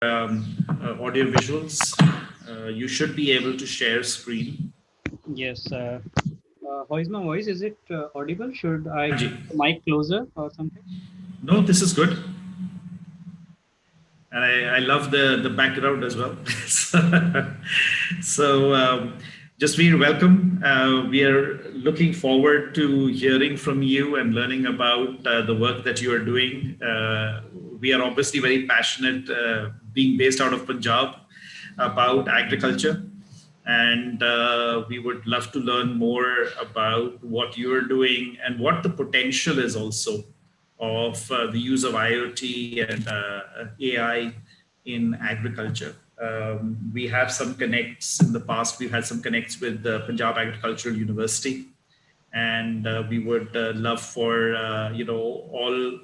audio visuals. You should be able to share screen. Yes. How is my voice? Is it audible? Should I Anji. keep the mic closer or something? No, this is good. And I love the background as well. So, Jasveer, welcome. We are looking forward to hearing from you and learning about the work that you are doing. We are obviously very passionate, being based out of Punjab, about agriculture. And we would love to learn more about what you're doing and what the potential is also of the use of IoT and AI in agriculture. We have some connects in the past. We've had some connects with the Punjab Agricultural University, and we would love for all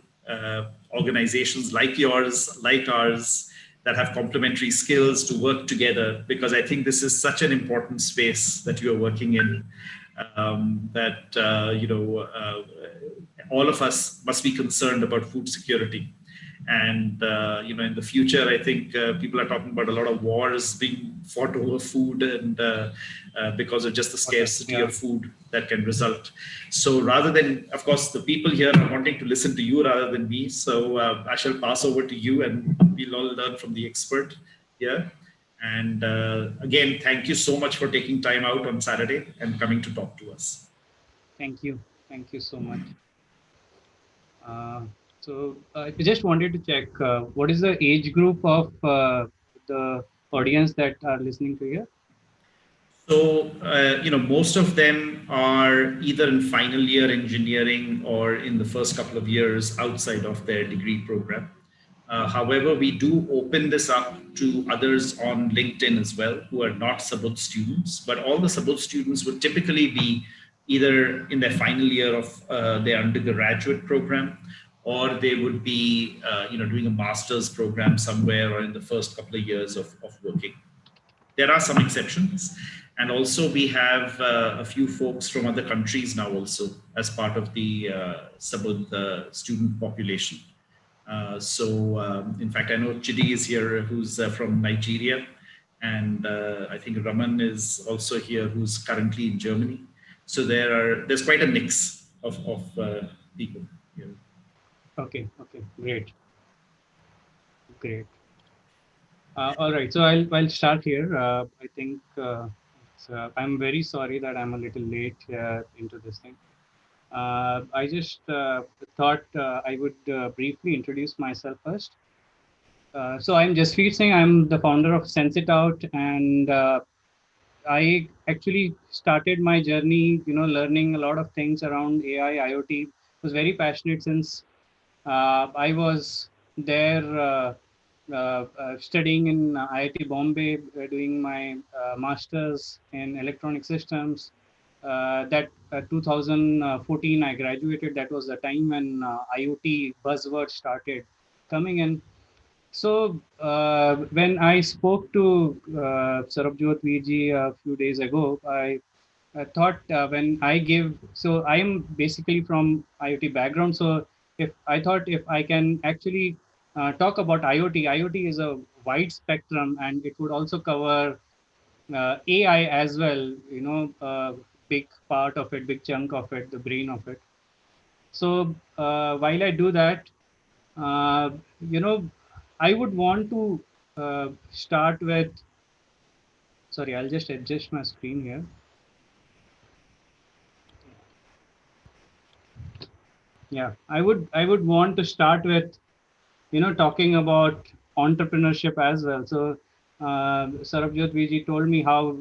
organizations like yours, like ours, that have complementary skills to work together, because I think this is such an important space that you are working in. That all of us must be concerned about food security. And in the future, I think people are talking about a lot of wars being fought over food, and because of just the scarcity Yeah. of food that can result. So rather than, of course, the people here are wanting to listen to you rather than me. So I shall pass over to you, and we'll all learn from the expert here. And again, thank you so much for taking time out on Saturday and coming to talk to us. Thank you. Thank you so much. Uh, I just wanted to check what is the age group of the audience that are listening to you? So, most of them are either in final year engineering or in the first couple of years outside of their degree program. However, we do open this up to others on LinkedIn as well who are not Sabudh students, but all the Sabudh students would typically be either in their final year of their undergraduate program, or they would be doing a master's program somewhere, or in the first couple of years of working. There are some exceptions. And also we have a few folks from other countries now also as part of the Sabudh student population. In fact, I know Chidi is here, who's from Nigeria. And I think Raman is also here, who's currently in Germany. So there's quite a mix of people here. Okay. Okay. Great. Great. All right. So I'll start here. I think I'm very sorry that I'm a little late into this thing. I just thought I would briefly introduce myself first. So I'm Jasveer Singh. I'm the founder of Sense It Out, and I actually started my journey, learning a lot of things around AI, IoT. Was very passionate since I was there studying in IIT Bombay, doing my master's in electronic systems. That 2014, I graduated. That was the time when IoT buzzword started coming in. So when I spoke to Sarabjot Veerji a few days ago, I thought when I give, so I am basically from IoT background. So if I thought if I can actually talk about IoT, IoT is a wide spectrum, and it would also cover AI as well. Big part of it, big chunk of it, the brain of it. So while I do that, uh, you know, I would want to start with. Sorry, I'll just adjust my screen here. Yeah, I would want to start with talking about entrepreneurship as well. So Sarabjot Viji told me how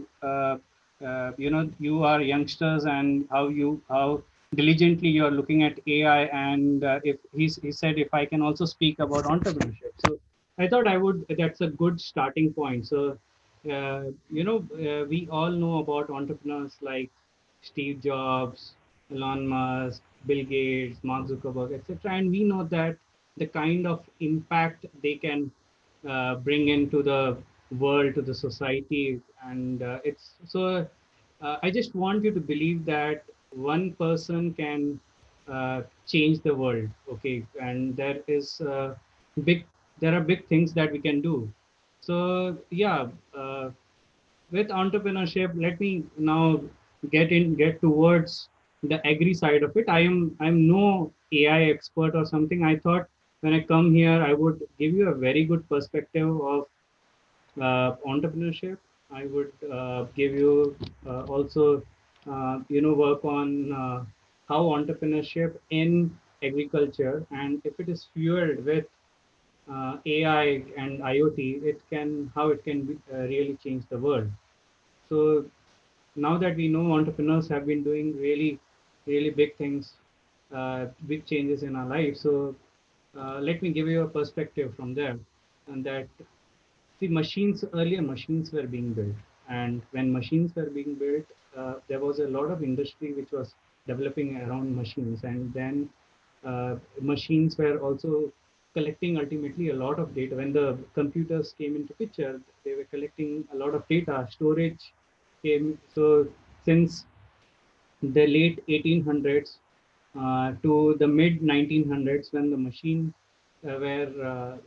you are youngsters and how diligently you are looking at AI, and if he said if I can also speak about entrepreneurship. So I thought I would. That's a good starting point. So we all know about entrepreneurs like Steve Jobs, Elon Musk, Bill Gates, Mark Zuckerberg, etc. And we know that the kind of impact they can bring into the world, to the society, and it's so. I just want you to believe that one person can change the world. Okay, and big. There are big things that we can do. So yeah, uh, with entrepreneurship, let me now get towards the agri side of it. I'm no AI expert or something. I thought when I come here, I would give you a very good perspective of entrepreneurship. I would give you also work on how entrepreneurship in agriculture, and if it is fueled with AI and IoT, it can how it can really change the world. So now that we know entrepreneurs have been doing really big things, big changes in our lives. So let me give you a perspective from there, and that see machines earlier machines were being built, and when machines were being built, there was a lot of industry which was developing around machines, and then machines were also collecting ultimately a lot of data. When the computers came into picture, they were collecting a lot of data. Storage came. So since the late 1800s to the mid 1900s, when the machine were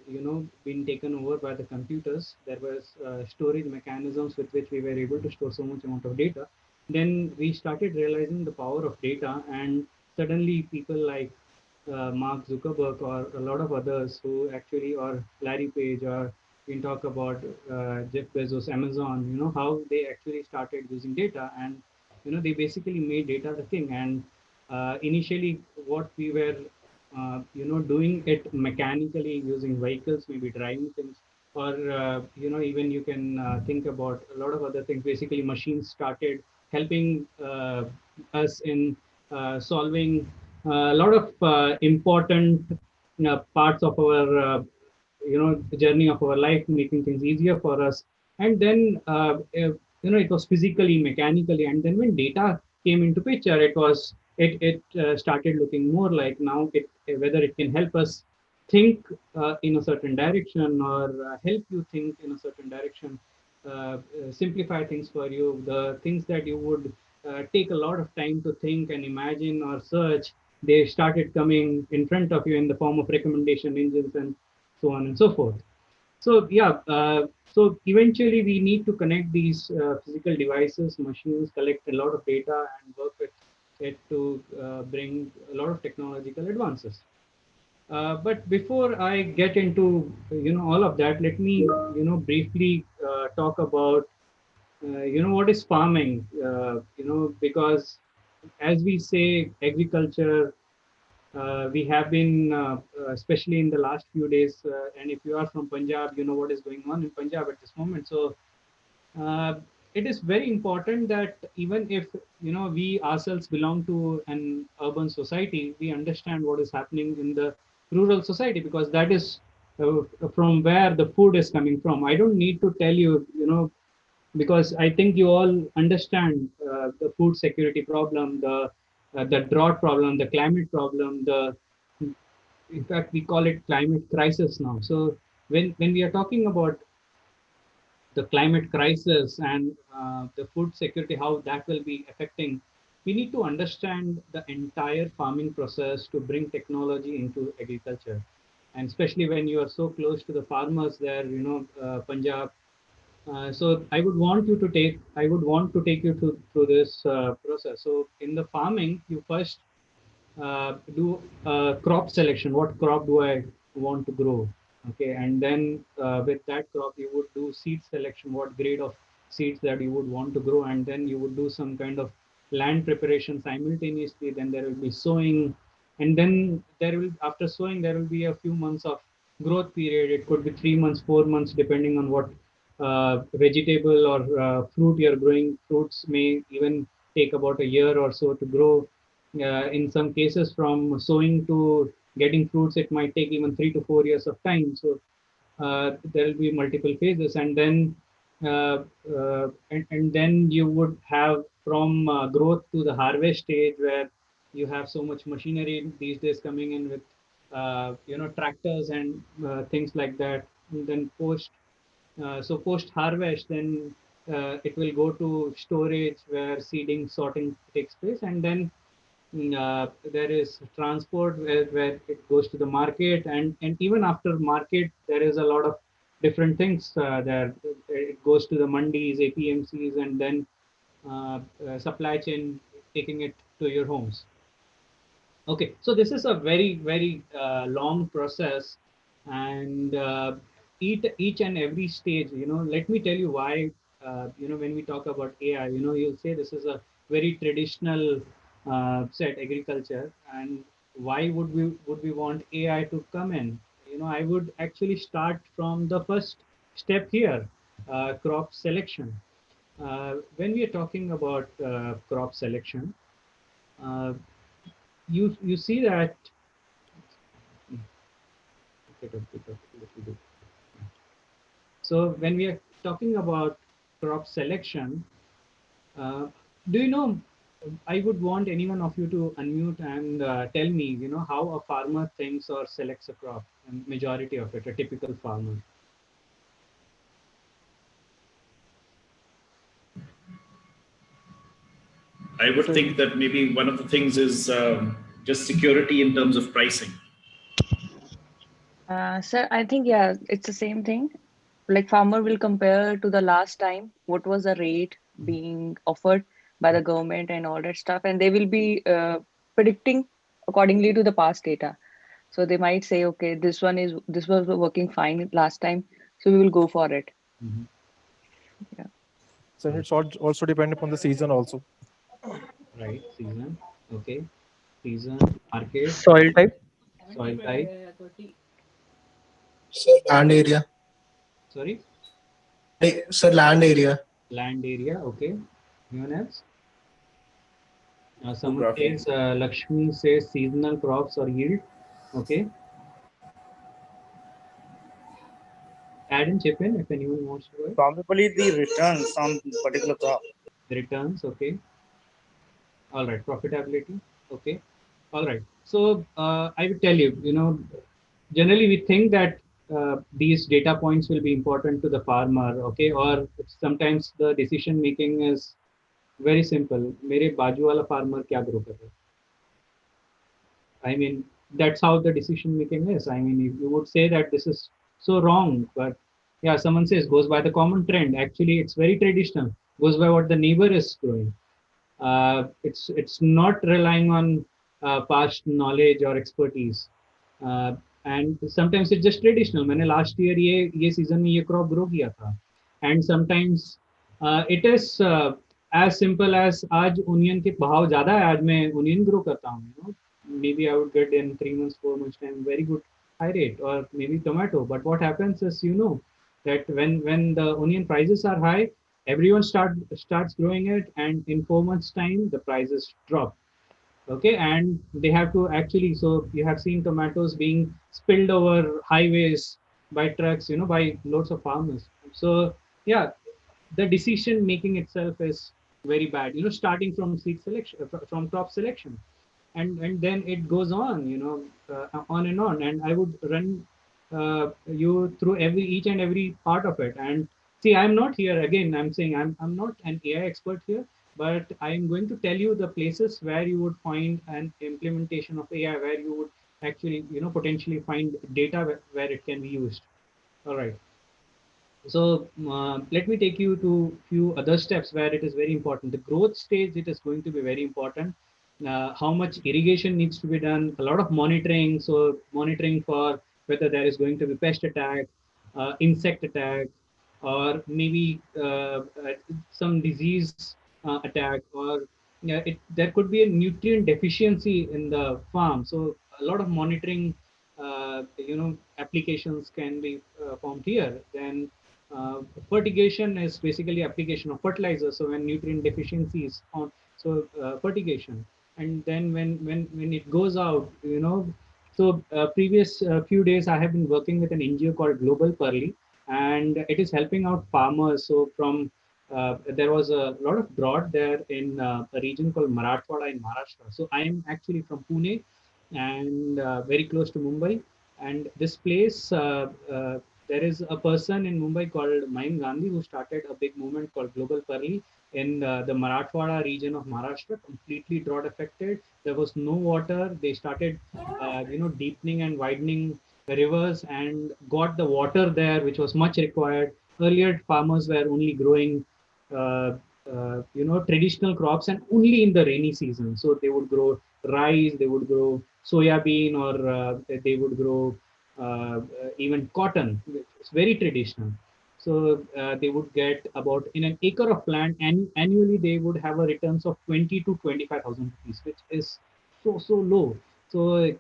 being taken over by the computers, there was storage mechanisms with which we were able to store so much amount of data. Then we started realizing the power of data, and suddenly people like Mark Zuckerberg or a lot of others who actually, or Larry Page, or we can talk about Jeff Bezos, Amazon, how they actually started using data, and they basically made data the king. And initially what we were doing it mechanically using vehicles, maybe driving things, or even you can think about a lot of other things. Basically machines started helping us in solving a lot of important parts of our the journey of our life, making things easier for us. And then it was physically, mechanically, and then when data came into picture, it started looking more like now it whether it can help us think in a certain direction, or help you think in a certain direction, simplify things for you. The things that you would take a lot of time to think and imagine or search, they started coming in front of you in the form of recommendation engines and so on and so forth. So yeah, so eventually we need to connect these physical devices, machines, collect a lot of data, and work with it to bring a lot of technological advances. But before I get into all of that, let me briefly talk about what is farming. Because as we say, agriculture, we have been, especially in the last few days, and if you are from Punjab, you know what is going on in Punjab at this moment. So uh, it is very important that even if we ourselves belong to an urban society, we understand what is happening in the rural society, because that is from where the food is coming from. I don't need to tell you, because I think you all understand the food security problem, the drought problem, the climate problem, the in fact we call it climate crisis now. So when we are talking about the climate crisis and the food security, how that will be affecting, we need to understand the entire farming process to bring technology into agriculture. And especially when you are so close to the farmers there, Punjab. So I would want to take you through this process. So in the farming, you first do crop selection. What crop do I want to grow? Okay, and then with that crop, you would do seed selection. What grade of seeds that you would want to grow, and then you would do some kind of land preparation simultaneously. Then there will be sowing, and then there will after sowing there will be a few months of growth period. It could be 3 months, 4 months, depending on what vegetable or fruit you're growing. Fruits may even take about a year or so to grow. In some cases, from sowing to getting fruits, it might take even 3 to 4 years of time. So there will be multiple phases, and then and then you would have from growth to the harvest stage, where you have so much machinery these days coming in with tractors and things like that. And then post harvest, then it will go to storage where seeding, sorting takes place, and then there is transport where it goes to the market, and even after market there is a lot of different things there. It goes to the mandis, APMCs, and then supply chain taking it to your homes. Okay, so this is a very long process, and each and every stage. Let me tell you why. When we talk about AI, you'll say this is a very traditional set agriculture, and why would we want AI to come in? I would actually start from the first step here, crop selection. When we are talking about crop selection, uh, you see that. Get a bit of little bit. So when we are talking about crop selection, uh, do you know? I would want any one of you to unmute and tell me, how a farmer thinks or selects a crop. And majority of it, a typical farmer. I would think that maybe one of the things is just security in terms of pricing. Sir, I think, yeah, it's the same thing. Like farmer will compare to the last time, what was the rate being offered by the government and all that stuff, and they will be predicting accordingly to the past data. So they might say, okay, this was working fine last time, so we will go for it. Mm-hmm. Yeah. So it's also depend upon the season also. Right, season. Okay, season, market, Soil type. soil type. Sir, land area. Sorry, Sir, land area. land area. Okay, anyone else? Someone Topography. says, Lakshmi says seasonal crops or yield. Okay, add and chip in if anyone wants to go ahead. Probably the returns on particular crop. The returns, okay. All right, profitability, okay. All right. So I would tell you, generally we think that these data points will be important to the farmer, okay, or sometimes the decision making is very simple. मेरे बाजू वाला farmer क्या grow कर रहा है? I mean, that's how the decision making is. I mean, you would say that this is so wrong, but yeah, someone says goes by the common trend. Actually, it's very traditional. Goes by what the neighbor is growing. It's not relying on past knowledge or expertise. Uh, and sometimes it's just traditional. मैंने last year ये season में ये crop grow किया था. And sometimes it is as simple as आज onion के भाव ज़्यादा है, आज मैं onion grow करता हूँ. Maybe I would get in 3 months, 4 months time very good high rate, or maybe tomato. But what happens is, that when the onion prices are high, everyone starts growing it, and in 4 months time the prices drop. Okay, and they have to actually, so you have seen tomatoes being spilled over highways by trucks, by loads of farmers. So yeah, the decision making itself is very bad, starting from seed selection, from crop selection, and then it goes on, on and on. And I would run you through each and every part of it. And see, I'm not here, again I'm saying, I'm not an AI expert here, but I'm going to tell you the places where you would find an implementation of AI, where you would actually, potentially find data where it can be used. All right. So let me take you to few other steps where it is very important. The growth stage, it is going to be very important. How much irrigation needs to be done, a lot of monitoring. So monitoring for whether there is going to be pest attack, insect attack, or maybe some disease attack, or yeah, there could be a nutrient deficiency in the farm. So a lot of monitoring, applications can be formed here. Then fertigation is basically application of fertilizer. So when nutrient deficiency is on, so fertigation. And then when it goes out, so previous few days I have been working with an NGO called Global Pearly, and it is helping out farmers. So from there was a lot of drought there in a region called Marathwada in Maharashtra. So I am actually from Pune, and very close to Mumbai. And this place, there is a person in Mumbai called Mayim Gandhi who started a big movement called Global Pearly in the Marathwada region of Maharashtra, completely drought affected. There was no water. They started, deepening and widening rivers and got the water there, which was much required. Earlier, farmers were only growing, traditional crops and only in the rainy season. So they would grow rice, they would grow soya bean, or they would grow even cotton. It's very traditional. So they would get about in an acre of land, and annually they would have a returns of 20 to 25,000 rupees, which is so low. So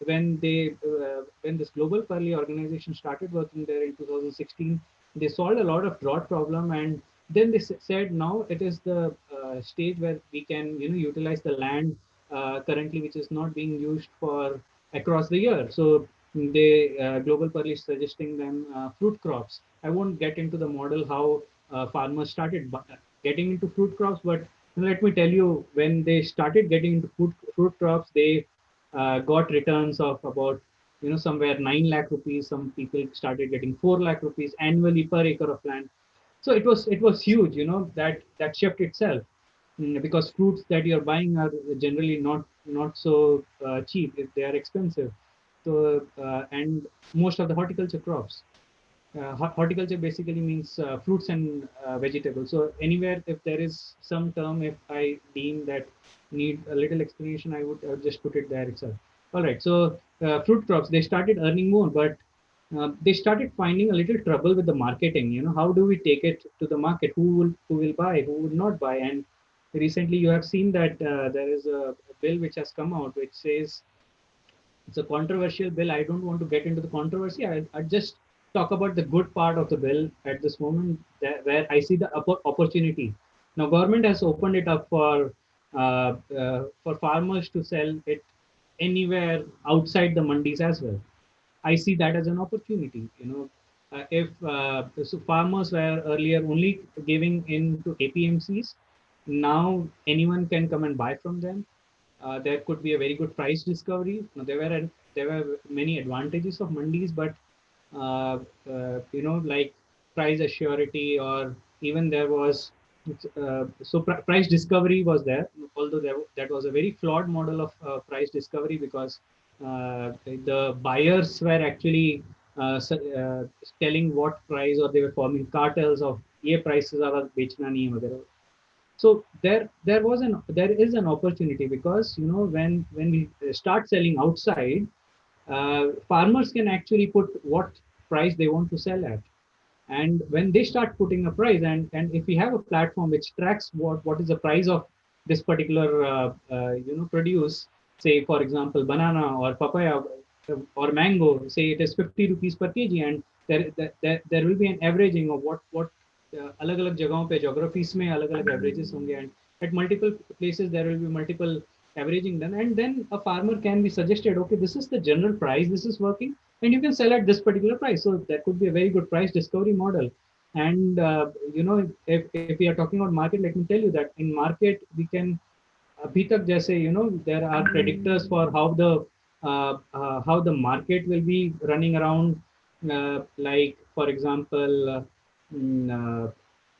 when this Global Parley organization started working there in 2016, they solved a lot of drought problem, and then they said now it is the stage where we can utilize the land currently which is not being used for across the year. So they Global Parley is suggesting them fruit crops. I won't get into the model how farmers started getting into fruit crops, but let me tell you, when they started getting into fruit crops, they got returns of about somewhere 9 lakh rupees. Some people started getting 4 lakh rupees annually per acre of land. So it was huge, that shift itself. Because fruits that you're buying are generally not so cheap, if they are expensive. So and most of the horticulture crops, horticulture basically means fruits and vegetables. So anywhere, if there is some term, if I deem that need a little explanation, I would just put it there itself. All right. So fruit crops, they started earning more, but they started finding a little trouble with the marketing. How do we take it to the market? Who will buy? Who will not buy? And recently, you have seen that there is a bill which has come out which says it's a controversial bill. I don't want to get into the controversy. I just talk about the good part of the bill at this moment, where I see the opportunity. Now, government has opened it up for farmers to sell it anywhere outside the mandis as well. I see that as an opportunity. If so, farmers were earlier only giving in to APMCs. Now anyone can come and buy from them. There could be a very good price discovery. Now, there were many advantages of mandis, but like price assurity, or even there was price discovery was there. Although that was a very flawed model of price discovery, because the buyers were actually telling what price, or they were forming cartels of ये prices are बेचना नहीं है वगैरह. So there is an opportunity, because when we start selling outside, farmers can actually put what price they want to sell at. And when they start putting a price, and if we have a platform which tracks what is the price of this particular produce, say for example banana or papaya or mango, say it is 50 rupees per kg, and there will be an averaging of what अलग अलग जगहों पे geographies में अलग अलग averages होंगे, and at multiple places there will be multiple averaging done, and then a farmer can be suggested, okay, this is the general price, this is working, and you can sell at this particular price. So that could be a very good price discovery model. And if we are talking about market, let me tell you that in market we can अभी तक जैसे there are predictors for how the market will be running around, like for example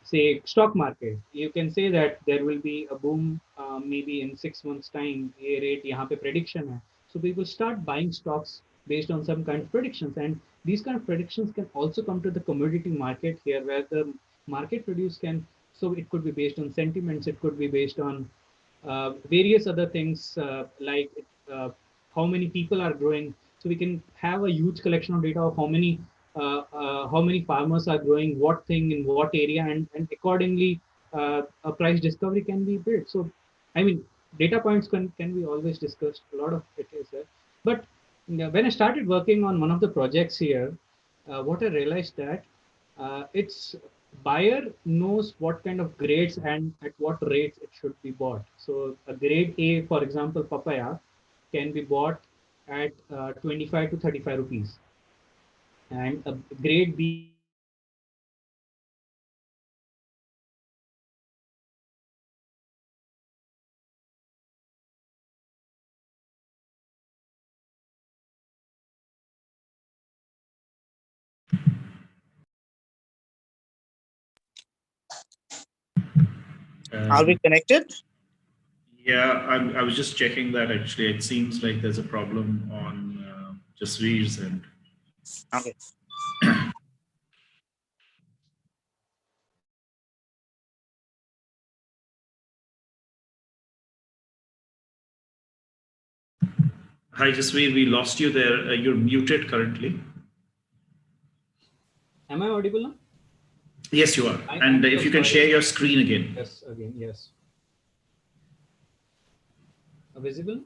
say stock market. You can say that there will be a boom maybe in 6 months time. ये rate यहाँ पे prediction है. So people start buying stocks based on some kind of predictions, and these kind of predictions can also come to the commodity market here, where the market produce can. So it could be based on sentiments, it could be based on various other things, like how many people are growing. So we can have a huge collection of data of how many farmers are growing what thing in what area, and accordingly a price discovery can be built. So I mean, data points can be always discussed. A lot of it is there. But when I started working on one of the projects here, what I realized that it's buyer knows what kind of grades and at what rates it should be bought. So a grade A, for example, papaya, can be bought at 25 to 35 rupees, and a grade B can be bought at 50 to 60 rupees. So the farmer can choose which grade he wants to buy, and Are we Um, connected? yeah, I was just checking that actually. It seems like there's a problem on Jasveer's end. Okay. Hi, Jasveer, we lost you there. You're muted currently. Am I audible now? Yes, you are. I'm And so if you can sorry. share your screen again. Yes, again, yes. Visible?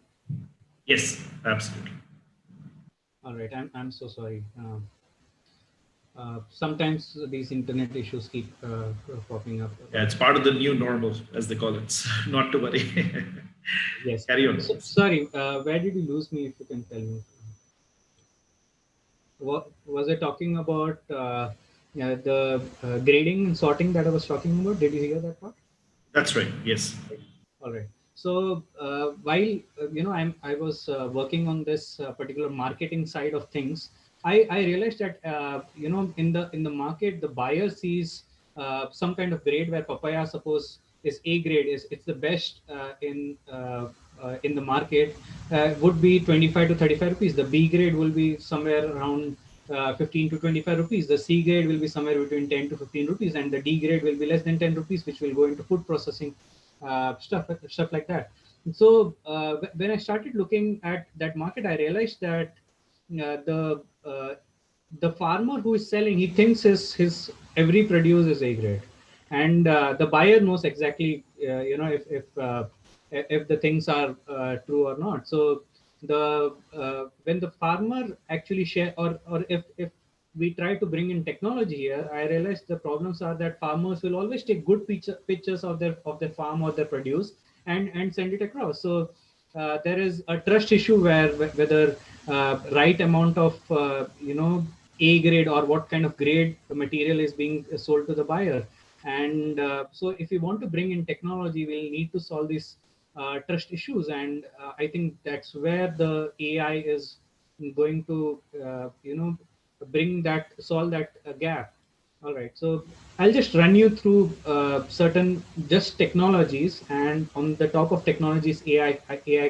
Yes, absolutely. All right, I'm so sorry. Sometimes these internet issues keep popping up. Yeah, it's part of the new normal, as they call it. Not to worry. Yes. Carry on. So, sorry, where did you lose me, if you can tell me? What was I talking about? Yeah, the grading and sorting that I was talking about. Did you hear that part? That's right. Yes. All right. So while I was working on this particular marketing side of things, I realized that in the market the buyer sees some kind of grade where papaya suppose is A grade, is it's the best in the market, would be 25 to 35 rupees. The B grade will be somewhere around 15 to 25 rupees. The C grade will be somewhere between 10 to 15 rupees, and the D grade will be less than 10 rupees, which will go into food processing, stuff like that. So when I started looking at that market, I realized that the farmer who is selling, he thinks his every produce is A grade, and the buyer knows exactly if the things are true or not. So the when the farmer actually share, or if we try to bring in technology here, I realized the problems are that farmers will always take good pictures of their farm or their produce, and send it across. So there is a trust issue where whether right amount of A grade or what kind of grade material is being sold to the buyer. And so if we want to bring in technology, we'll need to solve these trust issues, and I think that's where the AI is going to solve that gap. All right, so I'll just run you through certain just technologies, and on the top of technologies, AI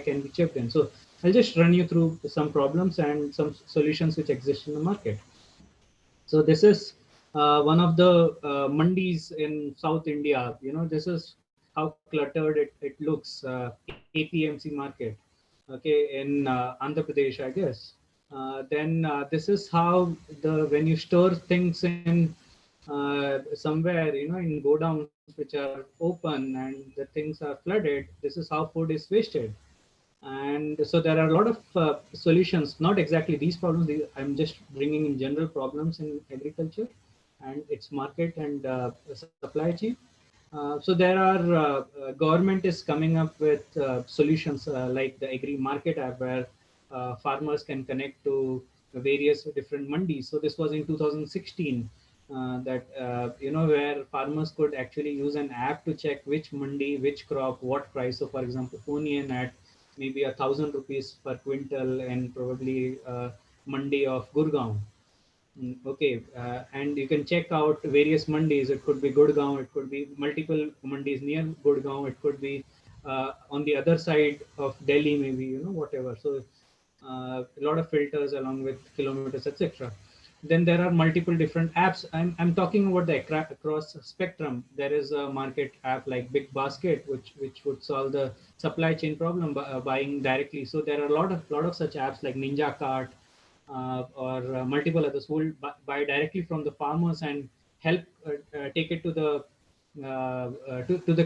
can be chipped in. So I'll just run you through some problems and some solutions which exist in the market. So this is one of the mandis in South India. This is how cluttered it looks. APMC market, okay, in Andhra Pradesh, I guess. Then this is how when you store things in somewhere, in godowns which are open and the things are flooded, this is how food is wasted. And so there are a lot of solutions, not exactly these problems. I'm just bringing in general problems in agriculture and its market and supply chain. So there are government is coming up with solutions like the Agri Market app, where farmers can connect to various different mandis. So this was in 2016, that where farmers could actually use an app to check which mandi, which crop, what price. So for example, onion at maybe 1,000 rupees per quintal, and probably mandi of Gurgaon. Okay, and you can check out various mandis. It could be Gurgaon, it could be multiple mandis near Gurgaon, it could be on the other side of Delhi, maybe, whatever. So a lot of filters along with kilometers, etc. Then there are multiple different apps. I'm talking about the across spectrum. There is a market app like Big Basket, which would solve the supply chain problem by buying directly. So there are a lot of such apps like Ninja Cart, or multiple others who will buy directly from the farmers and help take it to the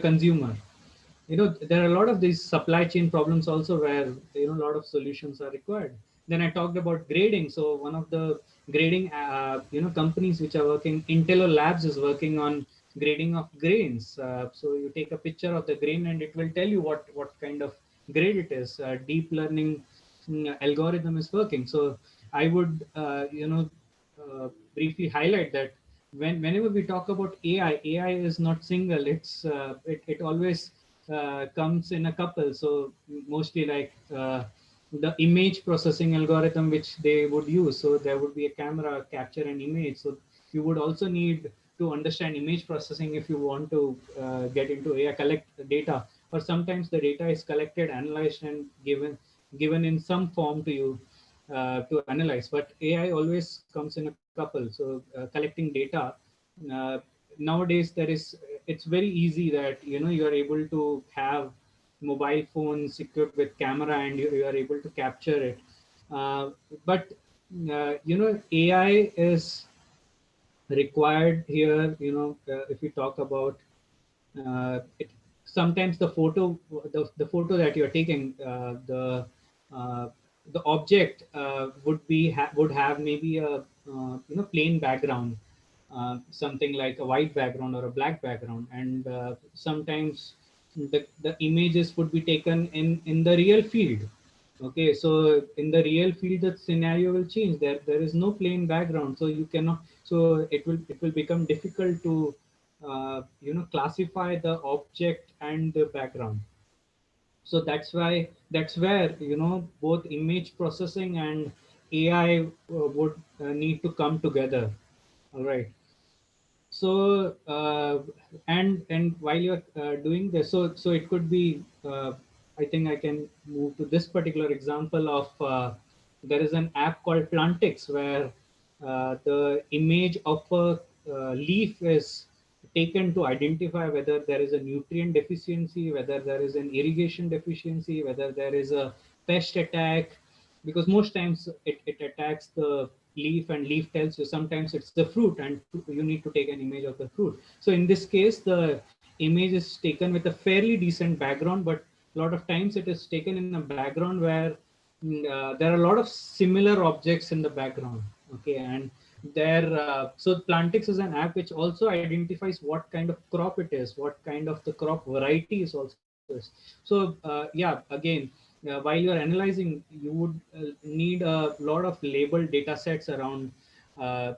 consumer. There are a lot of these supply chain problems also, where a lot of solutions are required. Then I talked about grading. So one of the grading companies which are working, Intello Labs is working on grading of grains. So you take a picture of the grain and it will tell you what kind of grade it is. Deep learning algorithm is working. So I would briefly highlight that whenever we talk about AI is not single. It always comes in a couple. So mostly like the image processing algorithm which they would use. So there would be a camera capture an image. So you would also need to understand image processing if you want to get into AI, collect data. Or sometimes the data is collected, analyzed, and given in some form to you. to analyze. But AI always comes in a couple. So collecting data, uh, nowadays there is, it's very easy that you are able to have mobile phones equipped with camera, and you are able to capture it. But AI is required here. If we talk about it, sometimes the photo that you're taking, uh, the object would have maybe a plain background, something like a white background or a black background, and sometimes the images would be taken in the real field. Okay, so in the real field, the scenario will change. There is no plain background, so you cannot. So it will become difficult to classify the object and the background. So that's where both image processing and AI would need to come together. All right. So and while you're doing this, so it could be, I think I can move to this particular example of, there is an app called Plantix, where the image of a leaf is taken to identify whether there is a nutrient deficiency, whether there is an irrigation deficiency, whether there is a pest attack, because most times it attacks the leaf, and leaf tells you sometimes it's the fruit, and you need to take an image of the fruit. So in this case, the image is taken with a fairly decent background, but a lot of times it is taken in a background where there are a lot of similar objects in the background. Okay, and so Plantix is an app which also identifies what kind of crop it is, what kind of the crop variety is also is. So yeah, again, while you are analyzing, you would need a lot of labeled data sets around the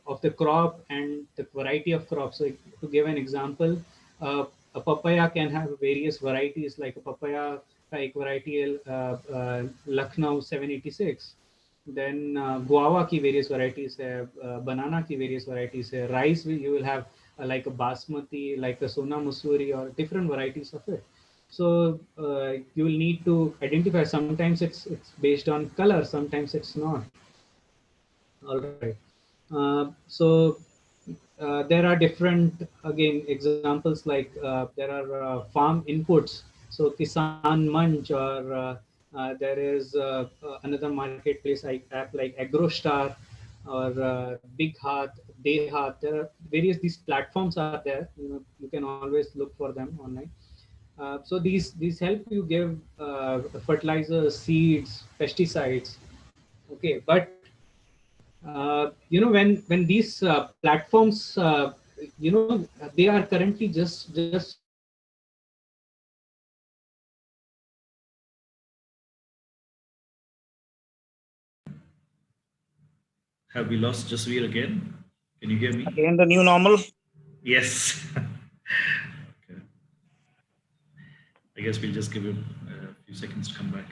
of the crop and the variety of crops. So to give an example, a papaya can have various varieties, like a papaya like variety Lucknow 786. Then guava की various varieties है, banana की various varieties है, rice you will have like a basmati, like a sona musuri, or different varieties of it. So you will need to identify. Sometimes it's based on color, sometimes it's not. All right. So there are different, again, examples, like there are farm inputs. So Kisan Manch, or there is another marketplace app like AgroStar, or Big Hath, Dehat. There are various, these platforms are there. You can always look for them online. So these help you give fertilizers, seeds, pesticides. Okay, but when these platforms, they are currently just Have we lost Jasveer again? Can you hear me? Again, the new normal. Yes. Okay. I guess we'll just give him a few seconds to come back.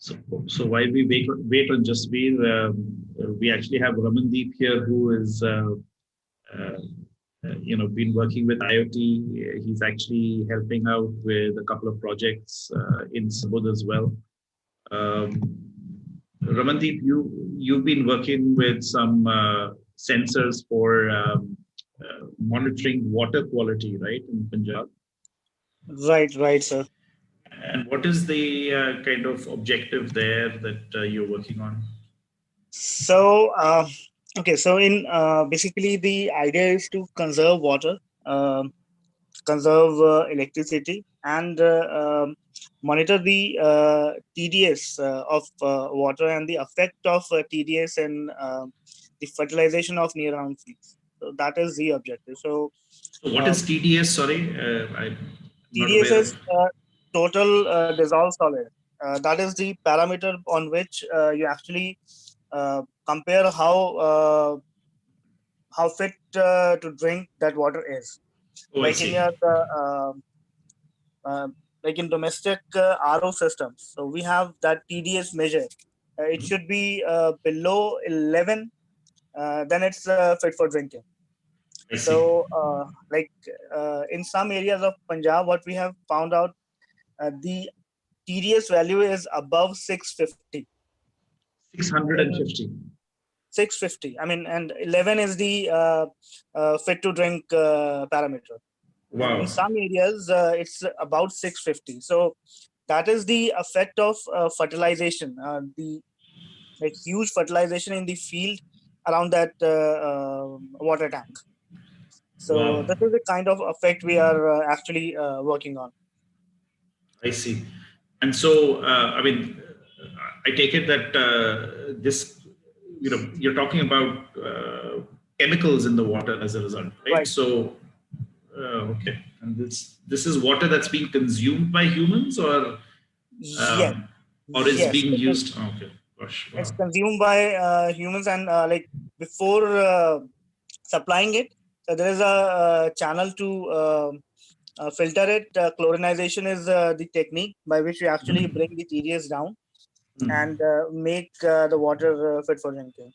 So while we wait on Jasveer, we actually have Ramandeep here, who is uh, been working with IoT. He's actually helping out with a couple of projects in Sabudh as well. Um, Ramandeep, you've been working with some sensors for monitoring water quality, right, in Punjab? Right, sir. And what is the kind of objective there that you're working on? So, okay, so in basically the idea is to conserve water, conserve electricity, and monitor the TDS of water and the effect of TDS and the fertilization of near-round fields. So that is the objective. So what Uh, is TDS? Sorry, I'm not TDS aware is of. total dissolved solid. That is the parameter on which you actually compare how fit to drink that water is. Oh, I Like in see. your uh, like in domestic RO systems, so we have that TDS measure. It should be below 11, then it's fit for drinking. I see. So, in some areas of Punjab, what we have found out, the TDS value is above 650. 650. 650. I mean, and 11 is the fit to drink parameter. And in Wow. some areas, it's about 650. So that is the effect of fertilization, the like huge fertilization in the field around that water tank. So Wow. this is the kind of effect we are actually working on. I see. And so, I mean, I take it that this, you're talking about chemicals in the water as a result, right? Right. So, okay. And this is water that's being consumed by humans, Yes. um, or is Yes. being used? Oh, okay. Gosh. It's Wow. consumed by humans, and like before supplying it, so there is a channel to filter it. Chlorinization is the technique by which we actually bring the TDS down and make the water fit for drinking.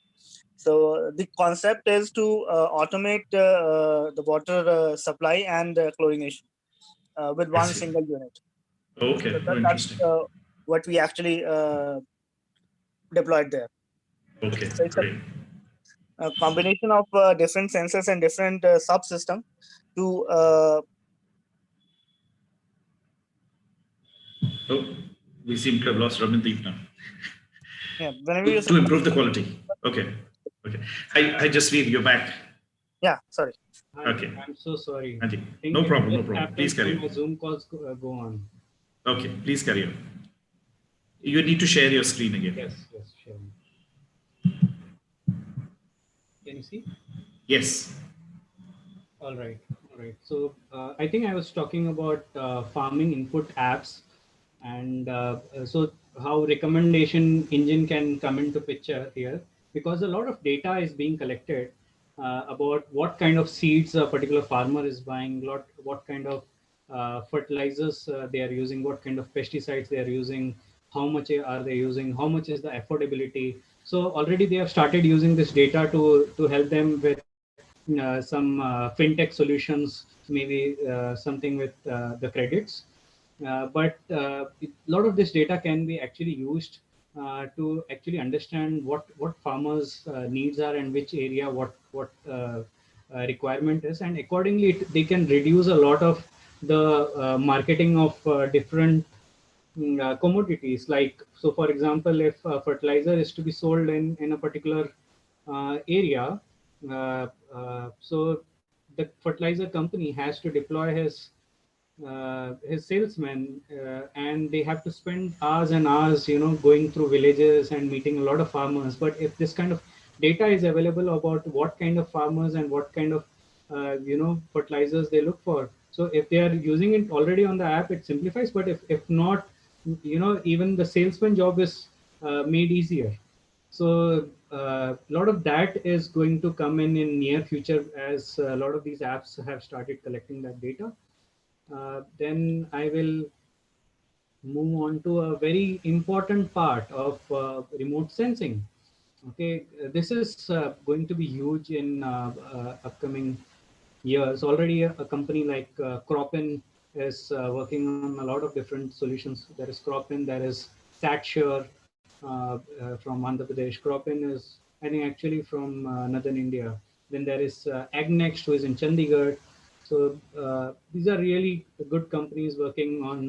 So the concept is to automate the water supply and chlorination with I one see. single unit. Okay. So Oh, that's interesting. what we actually deployed there. Okay. So it's Great. a combination of different sensors and different subsystems to Oh, we seem to have lost Ramandeep now. yeah, whenever you To improve the quality. Okay. Okay. Hi, Jasveer, you're back. yeah, sorry. Okay. I'm so sorry. Andy, I think no it problem, no just problem. Please happens carry when my on. Zoom calls go on. Okay, please carry on. You need to share your screen again. Yes, sure. Can you see? Yes. All right. So I think I was talking about farming input apps, and so how recommendation engine can come into picture here, because a lot of data is being collected about what kind of seeds a particular farmer is buying, what kind of fertilizers they are using, what kind of pesticides they are using, how much are they using, how much is the affordability. So already they have started using this data to help them with some fintech solutions, maybe something with the credits. But a lot of this data can be actually used to actually understand what farmers' needs are and which area what requirement is, and accordingly they can reduce a lot of the marketing of different commodities. Like, so for example, if fertilizer is to be sold in a particular area, so the fertilizer company has to deploy his salesmen, and they have to spend hours and hours, going through villages and meeting a lot of farmers. But if this kind of data is available about what kind of farmers and what kind of fertilizers they look for, so if they are using it already on the app, it simplifies. But if not, even the salesman job is made easier. So a lot of that is going to come in near future, as a lot of these apps have started collecting that data. Then I will move on to a very important part of remote sensing. Okay, this is going to be huge in upcoming years. Already a company like Cropin is working on a lot of different solutions. There is Cropin, there is Satsure from Andhra Pradesh. Cropin is, I think, actually from northern India. Then there is Agnext, who is in Chandigarh. So these are really good companies working on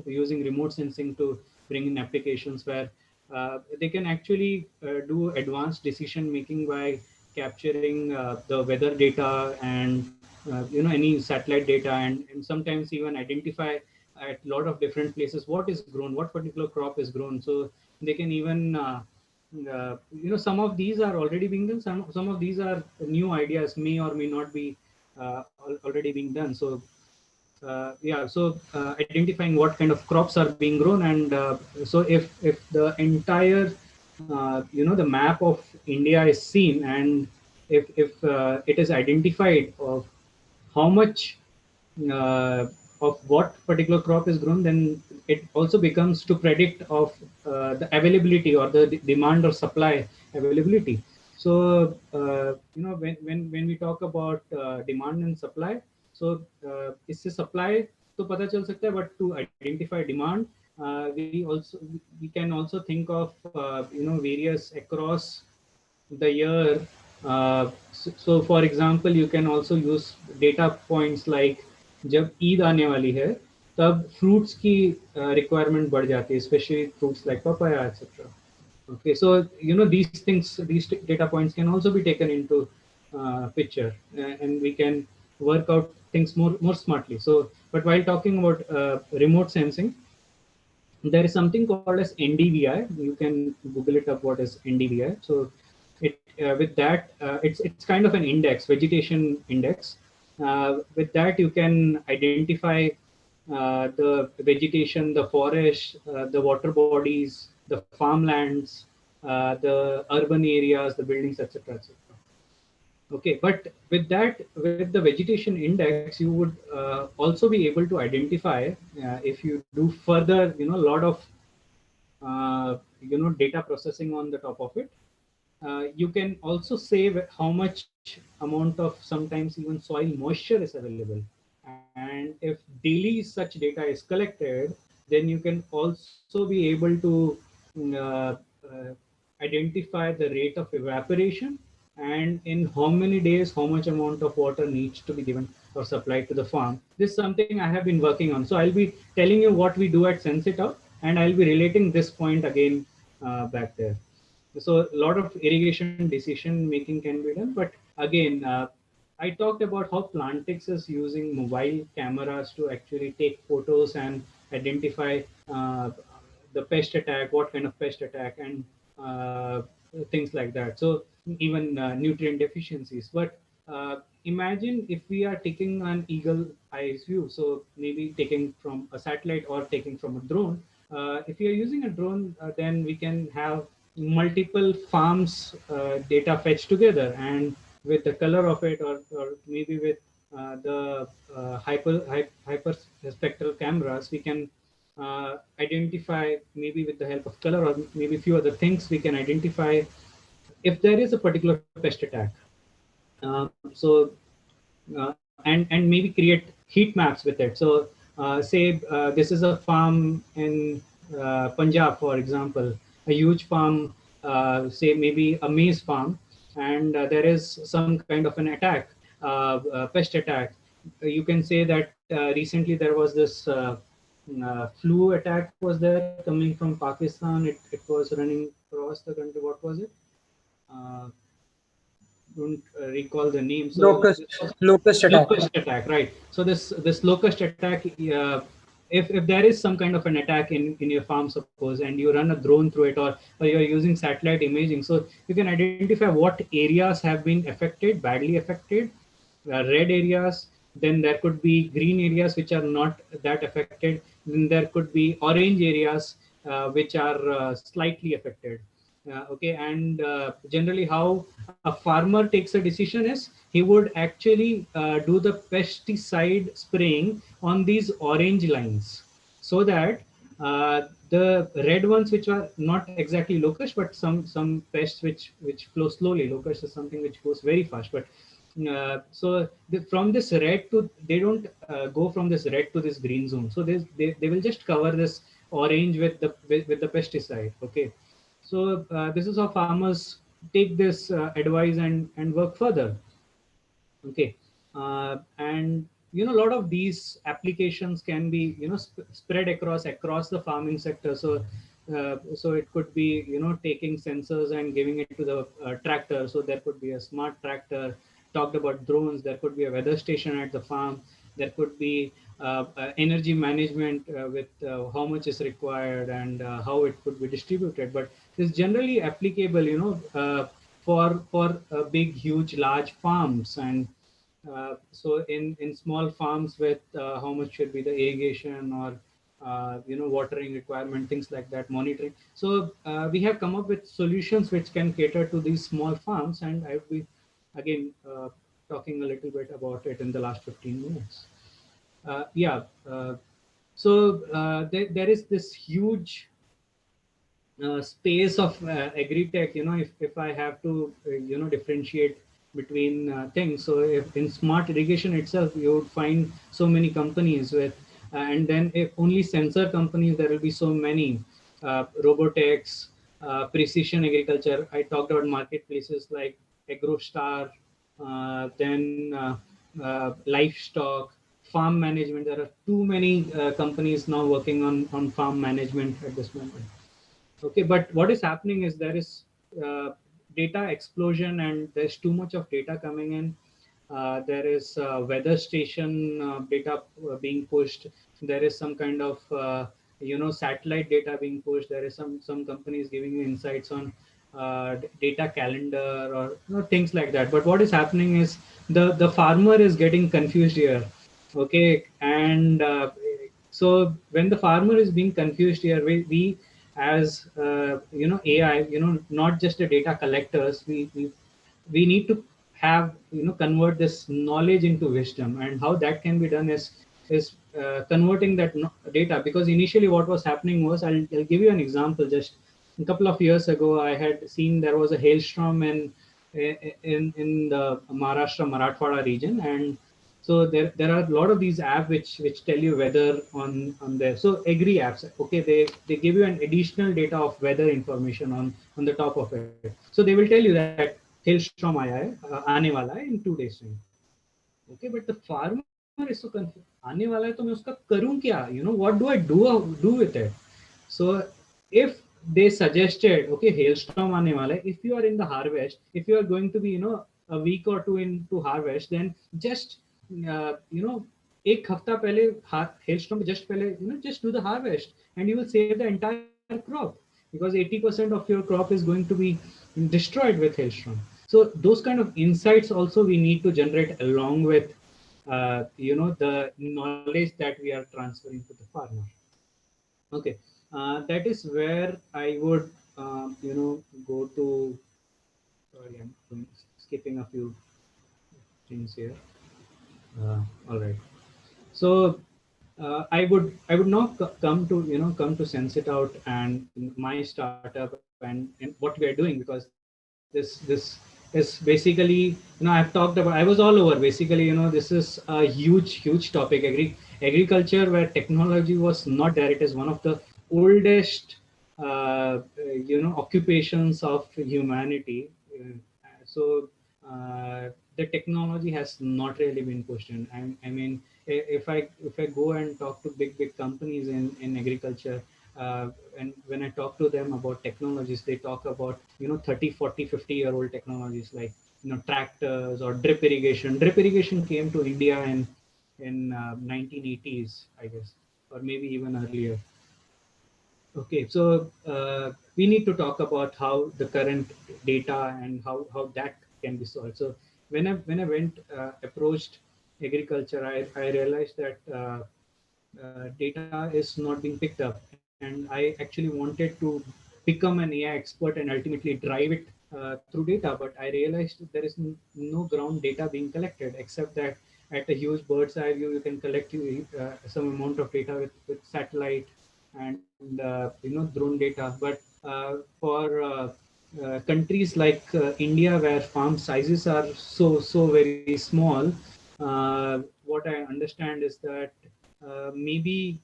using remote sensing to bring in applications where they can actually do advanced decision making by capturing the weather data and any satellite data, and sometimes even identify at a lot of different places what is grown, what particular crop is grown. So they can even some of these are already being done. Some of these are new ideas, may or may not be already being done. So yeah, so identifying what kind of crops are being grown, and so if the entire the map of India is seen, and if it is identified of how much uh, of what particular crop is grown, then it also becomes to predict of the availability or the demand or supply availability. So when we talk about demand and supply, so इससे supply तो पता चल सकता है, but to identify demand, we can also think of various across the year. So for example, you can also use data points like जब ईद आने वाली है तब fruits की requirement बढ़ जाती है, especially fruits like papaya, etc. Okay, so these things, these data points can also be taken into picture, and we can work out things more smartly. So, but while talking about remote sensing, there is something called as NDVI. You can Google it up. What is NDVI? So, it with that, it's kind of an index, vegetation index. With that, you can identify the vegetation, the forest, the water bodies, the farmlands, the urban areas, the buildings, etc., etc. Okay, but with that, with the vegetation index, you would also be able to identify if you do further, a lot of data processing on the top of it. You can also save how much amount of sometimes even soil moisture is available. And if daily such data is collected, then you can also be able to identify the rate of evaporation, and in how many days, how much amount of water needs to be given or supplied to the farm. This is something I have been working on. So I'll be telling you what we do at Sensita, and I'll be relating this point again back there. So a lot of irrigation decision making can be done, but again, I talked about how Plantix is using mobile cameras to actually take photos and identify the pest attack, what kind of pest attack, and things like that. So even nutrient deficiencies. But imagine if we are taking an eagle eyes view, so maybe taking from a satellite or taking from a drone. If you are using a drone, then we can have multiple farms data fetched together, and with the color of it, or maybe with the hyper spectral cameras, we can identify, maybe with the help of color or maybe few other things, we can identify if there is a particular pest attack. So and maybe create heat maps with it. So say this is a farm in Punjab, for example, a huge farm, say maybe a maize farm, and there is some kind of an attack, pest attack. You can say that recently there was this flu attack was there coming from Pakistan. It was running across the country. What was it? Uh, don't recall the name. So Locust attack. locust attack, right? So this locust attack, if there is some kind of an attack in your farm, suppose, and you run a drone through it, or you're using satellite imaging, so you can identify what areas have been affected, badly affected, red areas. Then there could be green areas which are not that affected. Then there could be orange areas which are slightly affected. Okay, and generally how a farmer takes a decision is he would actually do the pesticide spraying on these orange lines, so that The red ones, which are not exactly locust, but some pests which flow slowly. Locust is something which goes very fast. But so from this red to, they don't go from this red to this green zone. So they will just cover this orange with the pesticide. Okay, so this is how farmers take this advice and work further. Okay, and a lot of these applications can be spread across the farming sector. So so it could be taking sensors and giving it to the tractor. So there could be a smart tractor. Talked about drones. There could be a weather station at the farm. There could be energy management with how much is required and how it could be distributed. But it's generally applicable for big, huge, large farms. And so in small farms with how much should be the irrigation or watering requirement, things like that, monitoring. So we have come up with solutions which can cater to these small farms, and I will be again talking a little bit about it in the last 15 minutes. Yeah. So there is this huge space of agri-tech. If I have to differentiate between things. So if in smart irrigation itself, you would find so many companies with and then if only sensor companies, there will be so many robotics, precision agriculture. I talked about marketplaces like agrostar, then livestock, farm management. There are too many companies now working on farm management at this moment. Okay, but what is happening is there is data explosion and there's too much of data coming in. There is weather station data being pushed. There is some kind of satellite data being pushed. There is some companies giving you insights on data calendar or things like that. But what is happening is the farmer is getting confused here. Okay, and so when the farmer is being confused here, we as AI, not just the data collectors, we need to have convert this knowledge into wisdom. And how that can be done is converting that data. Because initially what was happening was, I'll give you an example. Just a couple of years ago, I had seen there was a hailstorm in the Maharashtra Marathwada region. And so there are a lot of these apps which tell you weather on there. So agri apps, okay, they give you an additional data of weather information on the top of it. So they will tell you that hailstorm आने वाला है in 2 days time. Okay, but the farmer is so confused. आने वाला है तो मैं उसका करूं क्या? What do I do with it? So if they suggested, okay, hailstorm aane wala hai, if you are in the harvest, if you are going to be a week or two into harvest, then just एक हफ्ता पहले hailstorm just पहले just do the harvest and you will save the entire crop, because 80% of your crop is going to be destroyed with hailstorm. So those kind of insights also we need to generate along with the knowledge that we are transferring to the farmer. Okay, that is where I would go to. Sorry, skipping a few things here. All right. So I would now come to Sense It Out and my startup and what we are doing, because this is basically, I've talked about, I was all over basically. This is a huge topic. Agriculture, where technology was not there, it is one of the oldest occupations of humanity. So the technology has not really been pushed in. I mean, if I go and talk to big companies in agriculture, and when I talk to them about technologies, they talk about 30, 40, 50-year-old technologies like tractors or drip irrigation. Drip irrigation came to India in 1980s, I guess, or maybe even earlier. Okay, so we need to talk about how the current data and how that can be solved. So when I went approached agriculture, I realized that data is not being picked up, and I actually wanted to become an AI expert and ultimately drive it through data. But I realized there is no ground data being collected, except that at a huge bird's eye view, you can collect some amount of data with satellite. and drone data. But for countries like India, where farm sizes are so very small, what I understand is that maybe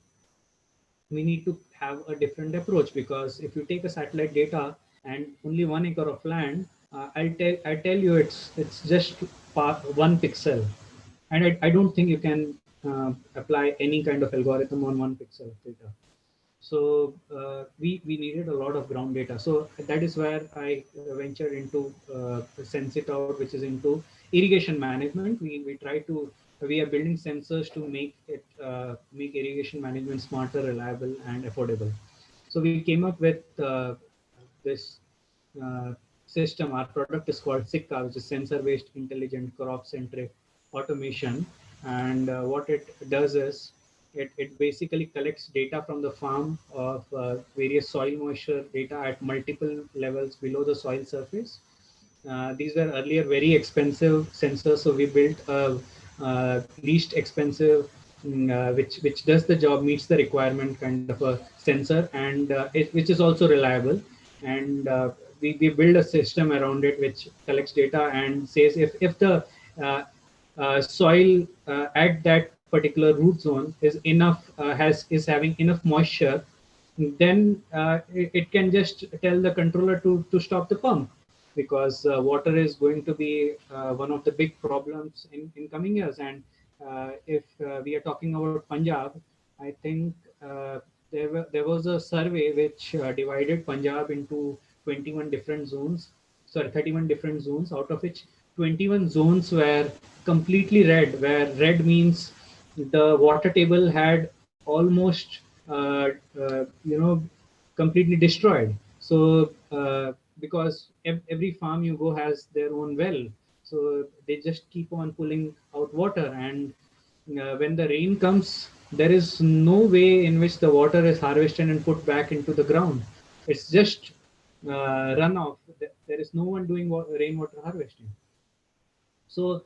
we need to have a different approach, because if you take a satellite data and only 1 acre of land, I tell you it's just 1 pixel, and I don't think you can apply any kind of algorithm on 1 pixel of data. So we needed a lot of ground data. So that is where I ventured into Sense It Out, which is into irrigation management. We are building sensors to make irrigation management smarter, reliable, and affordable. So we came up with this system. Our product is called SICA, which is sensor-based intelligent crop-centric automation. And what it does is it basically collects data from the farm of various soil moisture data at multiple levels below the soil surface. These were earlier very expensive sensors, so we built a least expensive, which does the job, meets the requirement kind of a sensor, and which is also reliable. And we build a system around it which collects data and says if the soil at that particular root zone is enough is having enough moisture, then it can just tell the controller to stop the pump, because water is going to be one of the big problems in coming years. And if we are talking about Punjab, I think there was a survey which divided Punjab into 21 different zones, sorry, 31 different zones, out of which 21 zones were completely red, where red means the water table had almost completely destroyed. So because every farm you go has their own well, so they just keep on pulling out water, and when the rain comes, there is no way in which the water is harvested and put back into the ground. It's just runoff. There is no one doing rainwater harvesting. So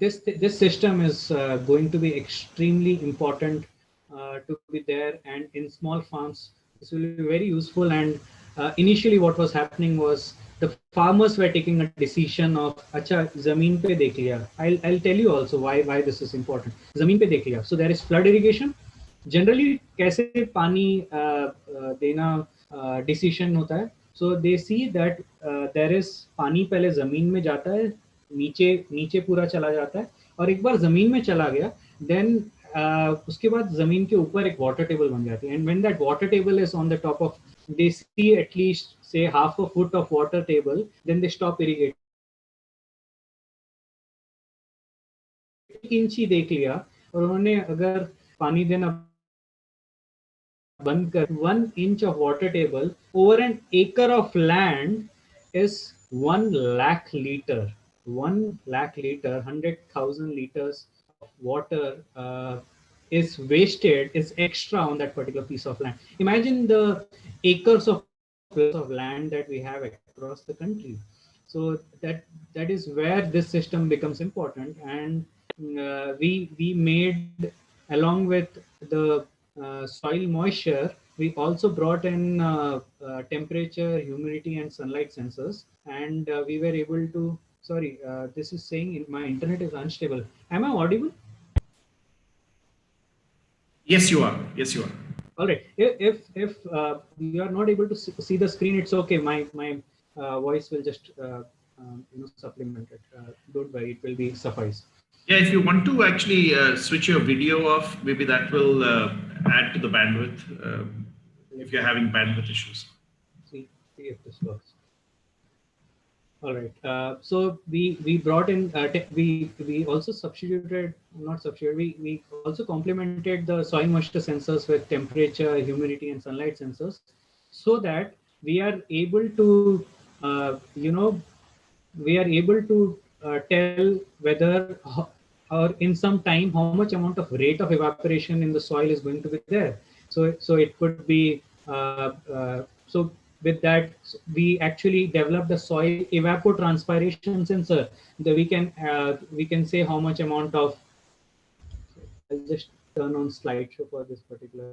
this system is going to be extremely important to be there, and in small farms this will be very useful. And initially what was happening was the farmers were taking a decision of acha zameen pe dekh liya. I'll tell you also why this is important. Zameen pe dekh liya. So there is flood irrigation. Generally कैसे पानी देना decision होता है. So they see that there is पानी पहले जमीन में जाता है, नीचे नीचे पूरा चला जाता है, और एक बार जमीन में चला गया, देन उसके बाद जमीन के ऊपर एक वाटर टेबल बन जाती है. And when that water table is on the top of, they see at least say half a foot of water table, then they stop irrigating. एक इंच ही देख लिया और उन्होंने अगर पानी देना बंद कर, 1 inch of water table over an acre of land is 1 lakh liter. 1 lakh liter, 100,000 liters of water is wasted, is extra on that particular piece of land. Imagine the acres of land that we have across the country. So that is where this system becomes important. And we made, along with the soil moisture, we also brought in temperature, humidity, and sunlight sensors. And we were able to, sorry, this is saying my internet is unstable. Am I audible? Yes, you are. Yes, you are. All right. If you are not able to see the screen, it's okay. My voice will just supplement it. Don't worry, it will be suffice. Yeah, if you want to actually switch your video off, maybe that will add to the bandwidth if you're having bandwidth issues. See if this works. All right. So we brought in we also substituted, not substituted. We also complemented the soil moisture sensors with temperature, humidity, and sunlight sensors, so that we are able to we are able to tell whether or in some time how much amount of rate of evaporation in the soil is going to be there. So it could be so with that we actually developed the soil evapotranspiration sensor that we can say how much amount of, I'll just turn on slideshow for this particular.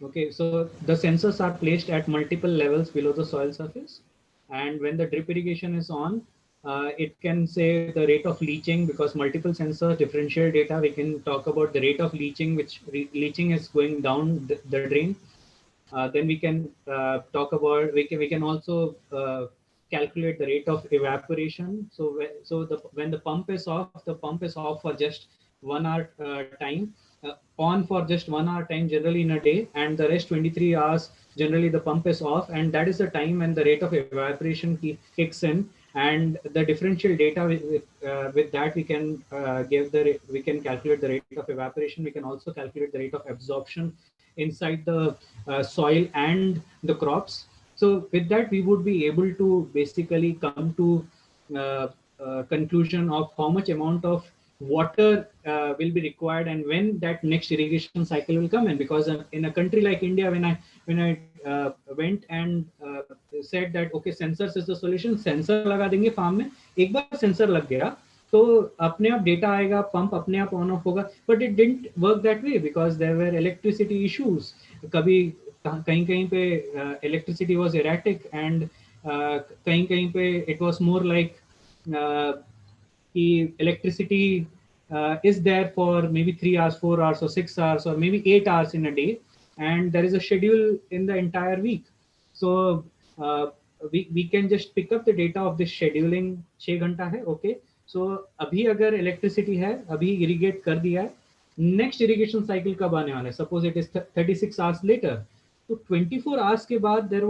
Okay, so the sensors are placed at multiple levels below the soil surface, and when the drip irrigation is on, it can say the rate of leaching, because multiple sensors differential data. We can talk about the rate of leaching, which leaching is going down the drain. Then we can talk about, we can also calculate the rate of evaporation. So when the pump is off, the pump is off for just 1 hour time, on for just 1 hour time generally in a day, and the rest 23 hours generally the pump is off, and that is the time when the rate of evaporation kicks in. And the differential data with that we can we can calculate the rate of evaporation. We can also calculate the rate of absorption inside the soil and the crops. So with that we would be able to basically come to conclusion of how much amount of water will be required and when that next irrigation cycle will come in. Because in a country like India, when I went and said that okay, sensors is the solution, sensor लगा देंगे farm में, एक बार sensor लग गया तो अपने आप data आएगा, pump अपने आप on off होगा. But it didn't work that way because there were electricity issues. कभी कहीं कहीं पे electricity was erratic, and कहीं कहीं पे it was more like the electricity is there for maybe 3 hours, 4 hours, or 6 hours, or maybe 8 hours in a day, and there is a schedule in the entire week. So we can just pick up the data of this scheduling. 6 घंटा है, okay. So अभी अगर electricity है, अभी irrigate कर दिया है, next irrigation cycle कब आने वाला है? Suppose it is 36 hours later. तो 24 hours के बाद there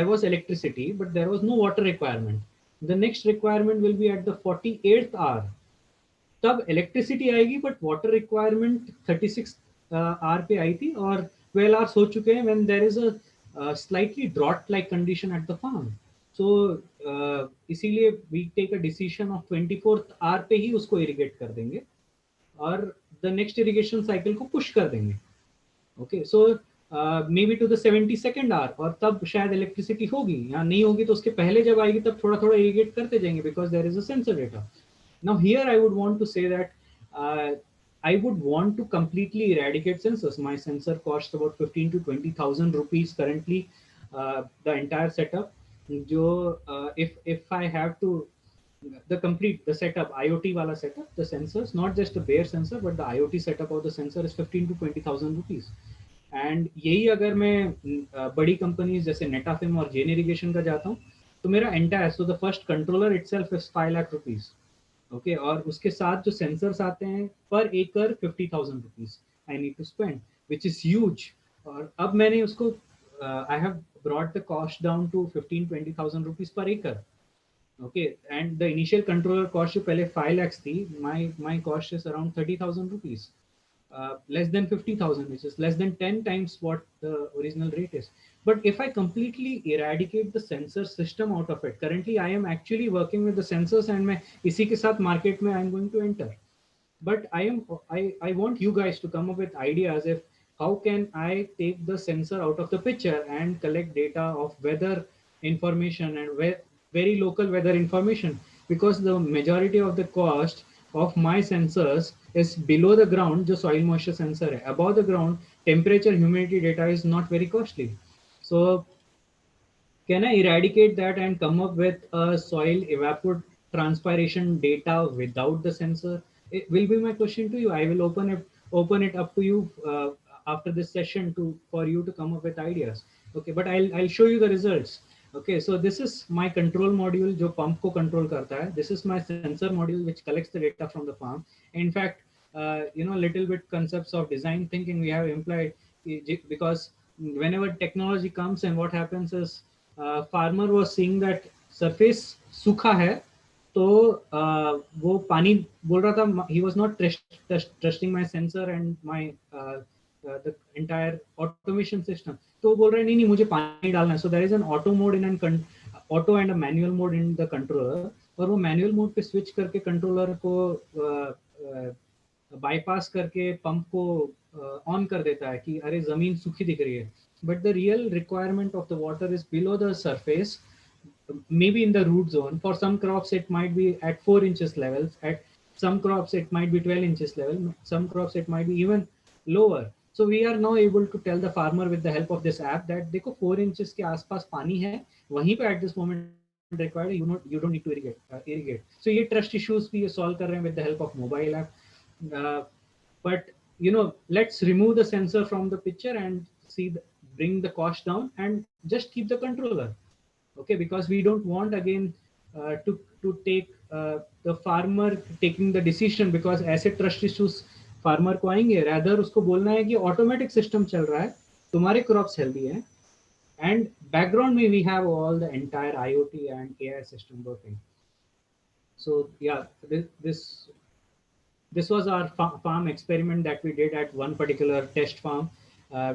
was electricity, but there was no water requirement. The next requirement will be at the 48th hour. तब electricity आएगी, but water requirement 36 hour पे आई थी, और 12 hours हो चुके हैं when there is a slightly drought-like condition at the farm. So इसीलिए we take a decision of 24th hour पे ही उसको irrigate कर देंगे, और the next irrigation cycle को push कर देंगे. Okay, so maybe to the 72nd hour, और तब शायद इलेक्ट्रिसिटी होगी या नहीं होगी, तो उसके पहले जब आएगी तब थोड़ा थोड़ा इरिगेट करते जाएंगे, because there is a sensor data. Now here I would want to say that I would want to completely eradicate sensors. My sensor costs about 15 to 20,000 rupees currently, the entire setup. जो if I have to the setup, IoT wala setup, the sensors, not just the bare sensor, but the IoT setup of the sensor is 15 to 20,000 rupees. And यही अगर मैं बड़ी companies जैसे Netafim और जेन irrigation का जाता हूँ, तो मेरा entire, so the first controller itself is 5 lakh rupees. Okay, और उसके साथ जो सेंसर्स आते हैं पर एकड़ 50,000 rupees I need to spend, which is huge. और अब मैंने उसको I have brought the cost down to 15-20,000 rupees पर एकड़. Okay, and the initial controller cost जो पहले 5 lakhs थी, my cost is around 30,000 rupees. Less than 50,000, which is less than 10 times what the original rate is. But if I completely eradicate the sensor system out of it, currently I am actually working with the sensors, and मैं इसी के साथ market में I am going to enter. But I want you guys to come up with ideas if how can I take the sensor out of the picture and collect data of weather information and very local weather information, because the majority of the cost of my sensors is below the ground, जो soil moisture sensor है. Above the ground, temperature, humidity data is not very costly. So can I eradicate that and come up with a soil evapotranspiration data without the sensor? It will be my question to you. I will open it up to you after this session for you to come up with ideas. Okay, but I'll show you the results. Okay, so this is my control module जो pump को control करता है. This is my sensor module which collects the data from the farm. In fact, little bit concepts of design thinking we have employed, because whenever technology comes, and what happens is farmer was seeing that surface सूखा है, तो वो पानी बोल रहा था, he was not trusting my sensor and my the entire automation system. तो बोल रहा है नहीं मुझे पानी डालना है. So there is an auto mode auto and a manual mode in the controller, और वो manual mode पे switch करके controller को bypass करके pump को on कर देता है कि अरे जमीन सूखी दिख रही है. But the real requirement of the water is below the surface, maybe in the root zone. For some crops it might be at 4 inches levels, at some crops it might be 12 inches level, some crops it might be even lower. So we are now able to tell the farmer with the help of this app that देखो 4 inches के आसपास पानी है वहीं पे at this moment required, you don't need to irrigate. So ये trust issues भी ये solve कर रहे हैं with the help of mobile app. But let's remove the sensor from the picture and bring the cost down and just keep the controller. Okay, because we don't want again to take the farmer taking the decision, because ऐसे trust issues farmer को आएंगे. Rather उसको बोलना है कि automatic system चल रहा है, तुम्हारे crops healthy हैं, and background में we have all the entire IoT and AI system working. So yeah, this was our farm experiment that we did at one particular test farm.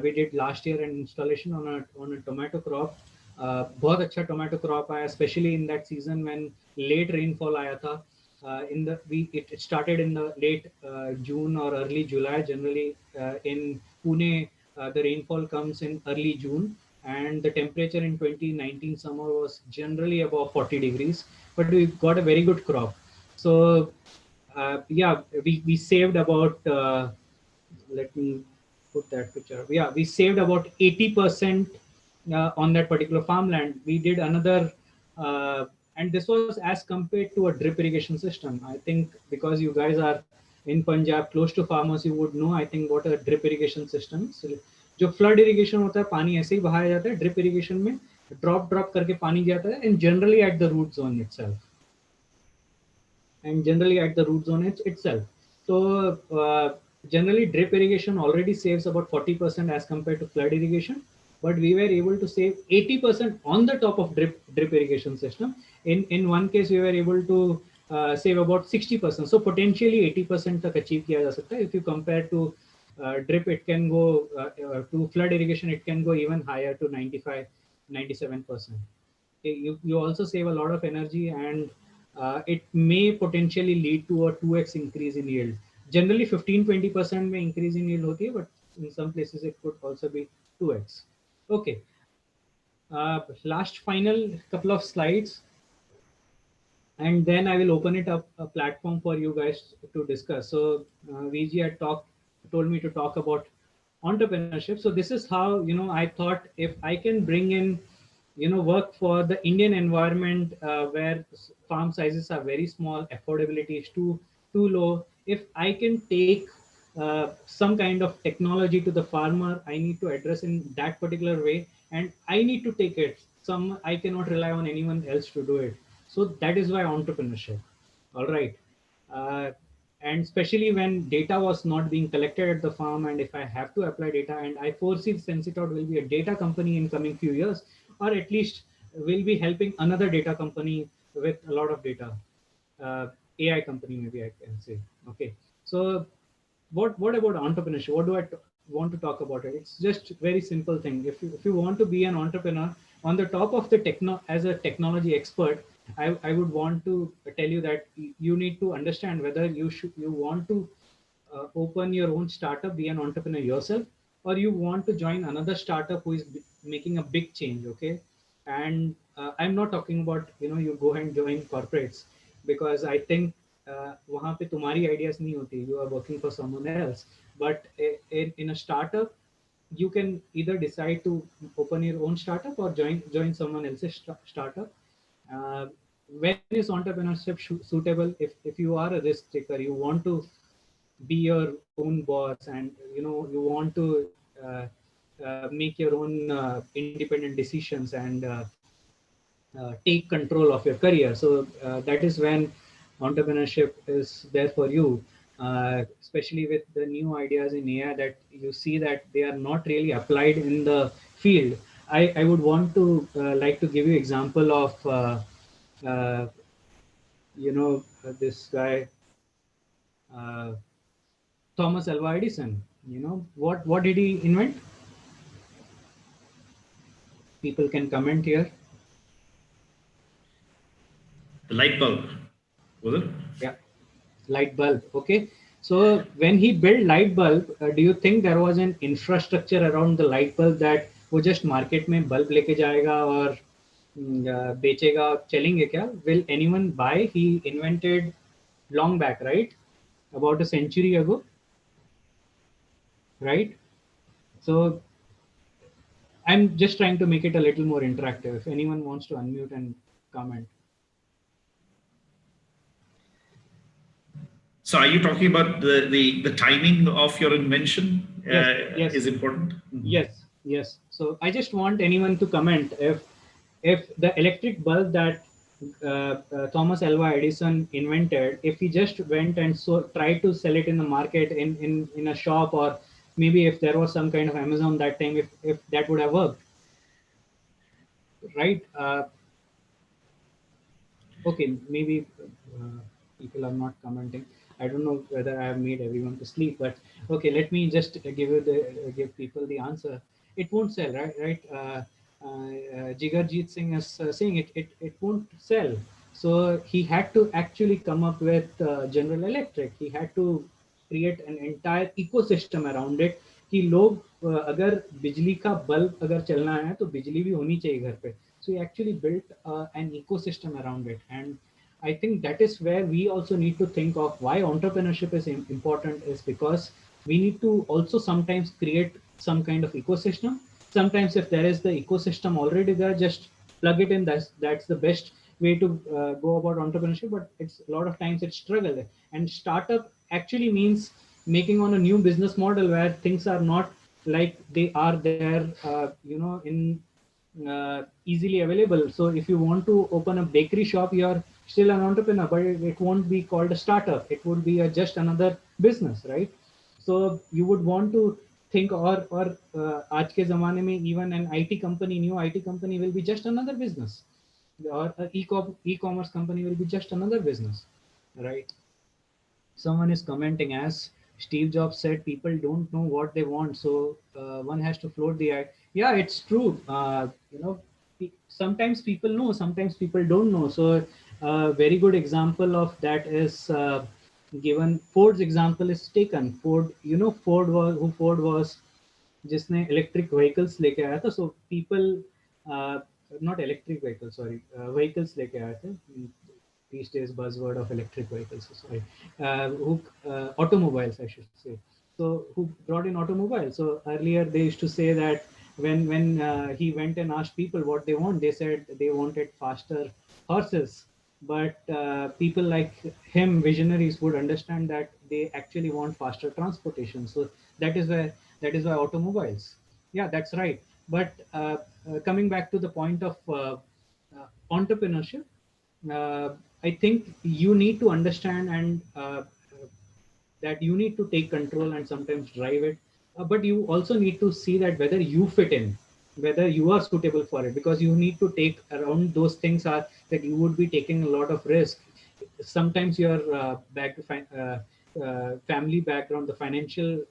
We did last year an installation on a tomato crop. बहुत अच्छा tomato crop आया, especially in that season when late rainfall आया था. It started in the late June or early July. Generally in Pune, the rainfall comes in early June, and the temperature in 2019 summer was generally above 40 degrees. But we got a very good crop. So yeah, we saved about let me put that picture. Yeah, we saved about 80% on that particular farmland. We did another and this was as compared to a drip irrigation system. I think because you guys are in Punjab close to farmers, you would know I think what a drip irrigation system is. जो flood irrigation होता है पानी ऐसे ही बहाया जाता है, drip irrigation में drop करके पानी जाता है and generally at the root zone itself. And generally at the root zone itself. So generally drip irrigation already saves about 40% as compared to flood irrigation, but we were able to save 80% on the top of drip irrigation system. In one case we were able to save about 60%. So potentially 80% तक achieve किया जा सकता है. If you compare to drip, it can go to flood irrigation, it can go even higher to 95-97%. You also save a lot of energy, and it may potentially lead to a 2x increase in yield. Generally 15-20% में increase in yield होती है, but in some places it could also be 2x. Okay. Last final couple of slides, and then I will open it up a platform for you guys to discuss. So VG had told me to talk about entrepreneurship. So this is how I thought if I can bring in work for the Indian environment where farm sizes are very small, affordability is too low. If I can take some kind of technology to the farmer, I need to address in that particular way, and I need to take it. I cannot rely on anyone else to do it. So that is why entrepreneurship. All right. And especially when data was not being collected at the farm, and if I have to apply data, and I foresee Sensitot will be a data company in coming few years, or at least will be helping another data company with a lot of data. AI company, maybe I can say. Okay. So what about entrepreneurship? What do I want to talk about it? It's just very simple thing. If you want to be an entrepreneur, on the top of the as a technology expert, I would want to tell you that you need to understand whether you want to open your own startup, be an entrepreneur yourself, or you want to join another startup who is making a big change. Okay. And I'm not talking about you go and join corporates, because I think वहाँ पे तुम्हारी ideas नहीं होती, you are working for someone else. But in a startup, you can either decide to open your own startup or join someone else's startup. When is entrepreneurship suitable? If you are a risk taker, you want to be your own boss, and you want to make your own independent decisions and take control of your career. So that is when entrepreneurship is there for you, especially with the new ideas in AI that you see that they are not really applied in the field. I would want to like to give you example of this guy Thomas Alva Edison. What did he invent? People can comment here. The light bulb, was it? Yeah, light bulb. Okay. So when he built light bulb, do you think there was an infrastructure around the light bulb that वो just market में bulb लेके जाएगा और बेचेगा, चलेंगे क्या? Will anyone buy? He invented long back, right? About a century ago, right? So I'm just trying to make it a little more interactive. If anyone wants to unmute and comment. So are you talking about the timing of your invention Yes. is important? Yes. So I just want anyone to comment if the electric bulb that Thomas Alva Edison invented, if he just went and tried to sell it in the market in a shop, or maybe if there was some kind of Amazon that time, if that would have worked, right? Okay, maybe people are not commenting. I don't know whether I have made everyone to sleep, but okay, let me just give people the answer. It won't sell, right? Jigarjeet Singh is saying it won't sell. So he had to actually come up with General Electric. He had to create an entire ecosystem around it कि लोग अगर बिजली का bulb अगर चलना है तो बिजली भी होनी चाहिए घर पे. So he actually built an ecosystem around it, and I think that is where we also need to think of why entrepreneurship is important, is because we need to also sometimes create some kind of ecosystem. Sometimes if there is the ecosystem already there, just plug it in. That's the best way to go about entrepreneurship. But it's a lot of times it's struggle, and startup actually means making on a new business model where things are not like they are there, in easily available. So if you want to open a bakery shop, you're still an entrepreneur, but it won't be called a startup. It would be just another business, right? So you would want to think, or आज के ज़माने में even an IT company, new IT company will be just another business, or an e-commerce company will be just another business, right? Someone is commenting, as Steve Jobs said, people don't know what they want, so one has to float the idea. Yeah, it's true. Sometimes people know, sometimes people don't know. So a very good example of that is given. Ford's example is taken. Ford was जिसने electric vehicles लेके आया था. So people, not electric vehicle, sorry, vehicles लेके आए थे. These days buzzword of electric vehicles, sorry, who automobiles I should say. So who brought in automobiles? So earlier they used to say that when he went and asked people what they want, they said they wanted faster horses. But people like him, visionaries, would understand that they actually want faster transportation. So that is where that is why automobiles. Yeah, that's right. But coming back to the point of entrepreneurship, uh, I think you need to understand and that you need to take control and sometimes drive it. But you also need to see that whether you fit in, whether you are suitable for it, because you need to take around those things are that you would be taking a lot of risk. Sometimes your family background, the financial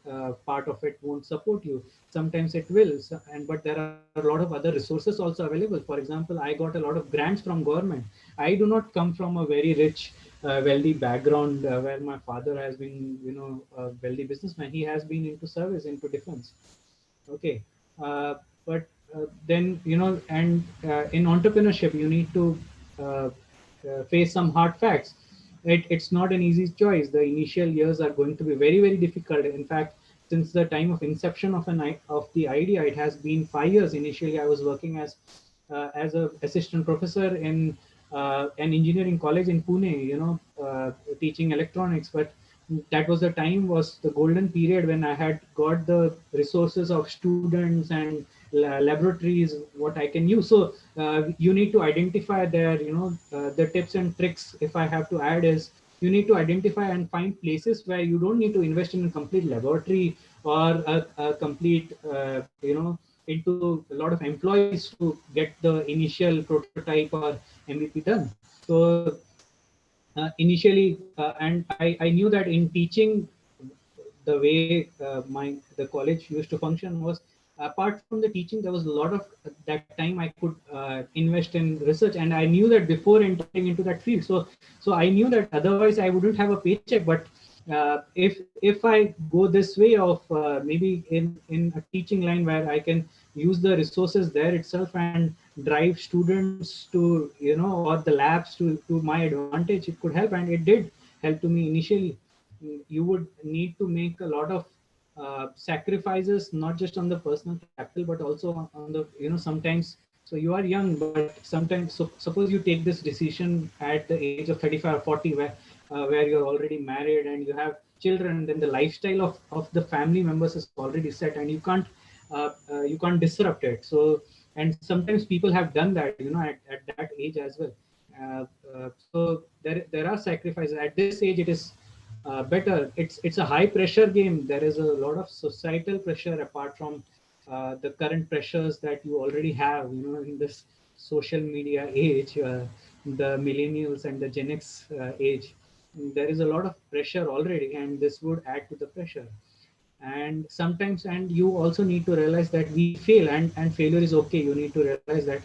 part of it won't support you. Sometimes it will, but there are a lot of other resources also available. For example, I got a lot of grants from government. I do not come from a very rich, wealthy background where my father has been, a wealthy businessman. He has been into service, into defense. Okay. But then, and in entrepreneurship, you need to face some hard facts. It's not an easy choice. The initial years are going to be very, very difficult. In fact, since the time of inception of the idea, it has been 5 years. Initially, I was working as a assistant professor in an engineering college in Pune, teaching electronics. But that was the time, was the golden period when I had got the resources of students and laboratories what I can use. So you need to identify the tips and tricks. If I have to add, is you need to identify and find places where you don't need to invest in a complete laboratory or a complete into a lot of employees to get the initial prototype or MVP done. So initially, and I knew that in teaching, the way the college used to function was, apart from the teaching, there was a lot of that time I could invest in research, and I knew that before entering into that field. So I knew that otherwise I wouldn't have a paycheck. But if I go this way of maybe in a teaching line where I can use the resources there itself and drive students to, or the labs to my advantage, it could help, and it did help to me initially. You would need to make a lot of sacrifices not just on the personal capital, but also on the, sometimes, so you are young, but sometimes, so suppose you take this decision at the age of 35 or 40, where you're already married and you have children, then the lifestyle of the family members is already set, and you can't disrupt it. So, and sometimes people have done that, at that age as well. So there are sacrifices at this age. It is better. It's a high pressure game. There is a lot of societal pressure apart from the current pressures that you already have, in this social media age, the millennials and the Gen X age. There is a lot of pressure already, and this would add to the pressure. And sometimes, and you also need to realize that we fail, and failure is okay. You need to realize that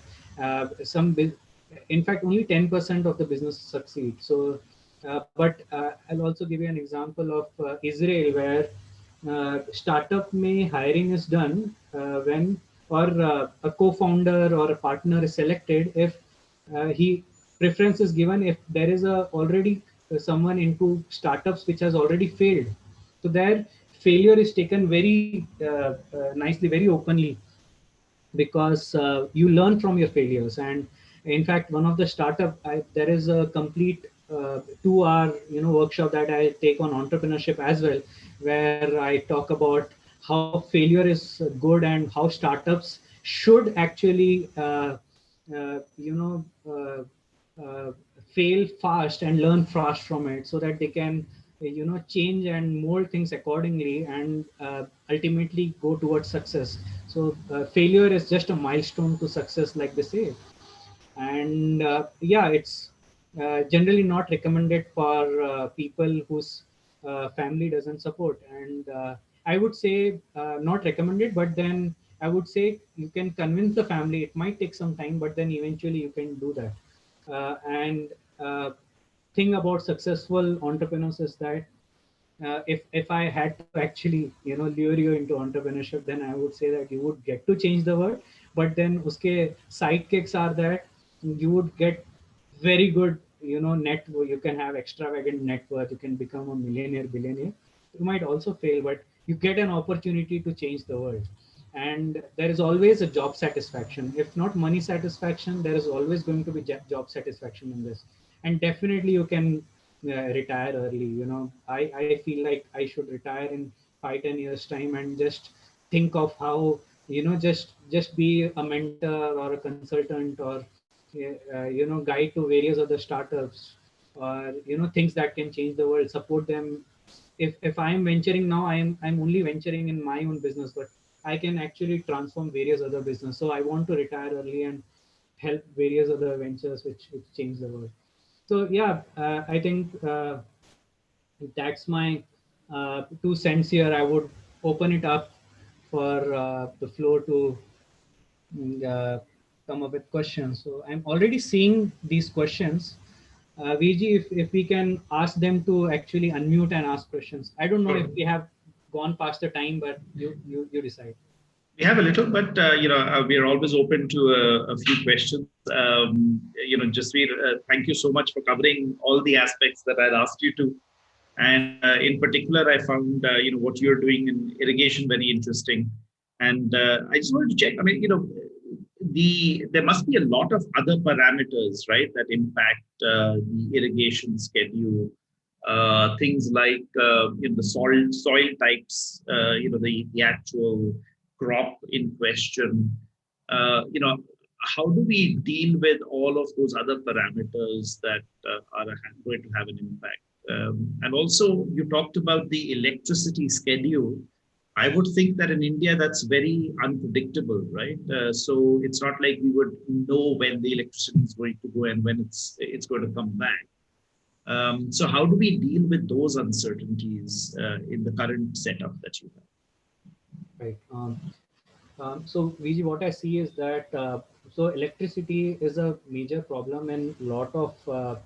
in fact, only 10% of the business succeed. So but I'll also give you an example of Israel, where startup may hiring is done when, or a co-founder or a partner is selected if he preference is given if there is a already someone into startups which has already failed. So their failure is taken very nicely, very openly, because you learn from your failures. And in fact, one of the startup, there is a complete 2 hour workshop that I take on entrepreneurship as well, where I talk about how failure is good and how startups should actually uh, fail fast and learn fast from it, so that they can change and mold things accordingly, and ultimately go towards success. So failure is just a milestone to success, like they say. And yeah, it's generally not recommended for people whose family doesn't support. And I would say not recommended, but then I would say you can convince the family. It might take some time, but then eventually you can do that. And thing about successful entrepreneurs is that if I had to actually lure you into entrepreneurship, then I would say that you would get to change the world. But then uske sidekicks are that you would get very good net. You can have extravagant net worth. You can become a millionaire, billionaire. You might also fail, but you get an opportunity to change the world. And there is always a job satisfaction. If not money satisfaction, there is always going to be job satisfaction in this. And definitely you can retire early. I feel like I should retire in 5-10 years time, and just think of how just be a mentor or a consultant, or guide to various other startups, or things that can change the world, support them. If I'm venturing now, I'm only venturing in my own business, but I can actually transform various other business. So I want to retire early and help various other ventures which change the world. So yeah, I think that's my 2 cents here. I would open it up for the floor to come up with questions. So I'm already seeing these questions. VG, if we can ask them to actually unmute and ask questions. I don't know if we have gone past the time, but you decide. We have a little, but we are always open to a few questions. Jasveer, thank you so much for covering all the aspects that I'd asked you to. And in particular, I found what you're doing in irrigation very interesting. And I just wanted to check. I mean, there must be a lot of other parameters, right, that impact the irrigation schedule. Things like the soil types, the actual crop in question. How do we deal with all of those other parameters that are going to have an impact? And also, you talked about the electricity schedule. I would think that in India, that's very unpredictable, right? So it's not like we would know when the electricity is going to go and when it's going to come back. So how do we deal with those uncertainties in the current setup that you have? Right. So VG, what I see is that so electricity is a major problem in a lot of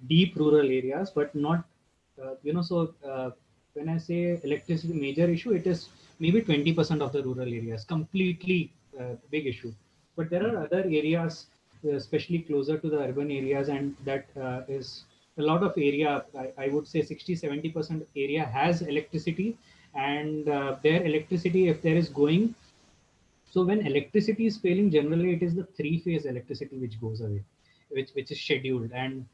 deep rural areas, but not so when I say electricity major issue, it is maybe 20% of the rural areas, completely big issue. But there are other areas, especially closer to the urban areas, and that is a lot of area. I would say 60-70% area has electricity, and their electricity, if there is going, so when electricity is failing, generally it is the three-phase electricity which goes away, which is scheduled, and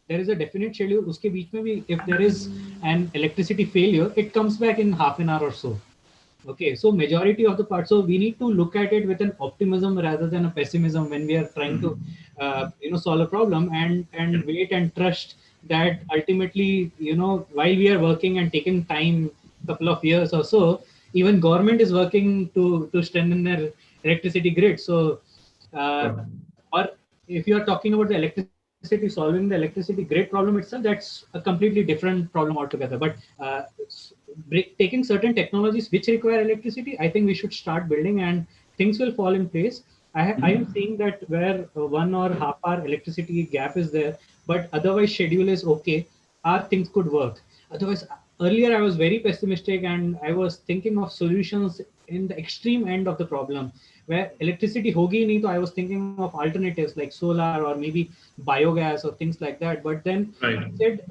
there is a definite schedule. Uske beech mein bhi, if there is an electricity failure, it comes back in half an hour or so. Okay, so majority of the part. So we need to look at it with an optimism rather than a pessimism when we are trying to, solve a problem, and wait and trust that ultimately, while we are working and taking time, couple of years or so, even government is working to strengthen their electricity grid. So, or if you are talking about the electricity, solving the electricity grid problem itself, that's a completely different problem altogether. But taking certain technologies which require electricity, I think we should start building, and things will fall in place. I am seeing that where 1 or half hour electricity gap is there, but otherwise schedule is okay, our things could work. Otherwise, earlier I was very pessimistic and I was thinking of solutions in the extreme end of the problem where electricity hogi nahi, so I was thinking of alternatives like solar or maybe biogas or things like that. But then I said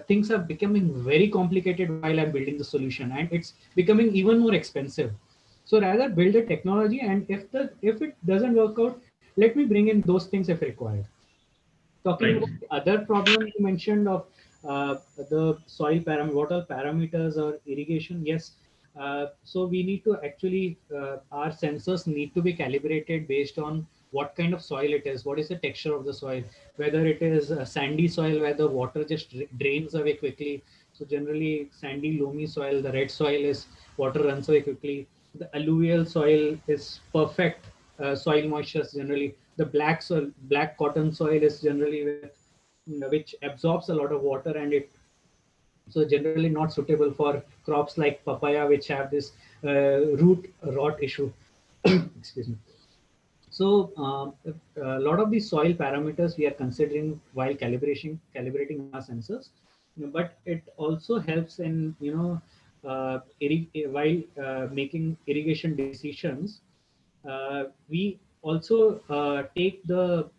things are becoming very complicated while I'm building the solution, and it's becoming even more expensive. So rather build a technology, and if it doesn't work out, let me bring in those things if required. Talking about the other problem you mentioned of the soil water parameters or irrigation, yes. So we need to actually, our sensors need to be calibrated based on what kind of soil it is, what is the texture of the soil, whether it is a sandy soil where the water just drains away quickly. So generally sandy loamy soil, the red soil is water runs away quickly. The alluvial soil is perfect soil moistures generally. The black soil, black cotton soil is generally with which absorbs a lot of water, and it so generally not suitable for crops like papaya which have this root rot issue. Excuse me. So a lot of these soil parameters we are considering while calibrating our sensors, but it also helps in while making irrigation decisions. We also take the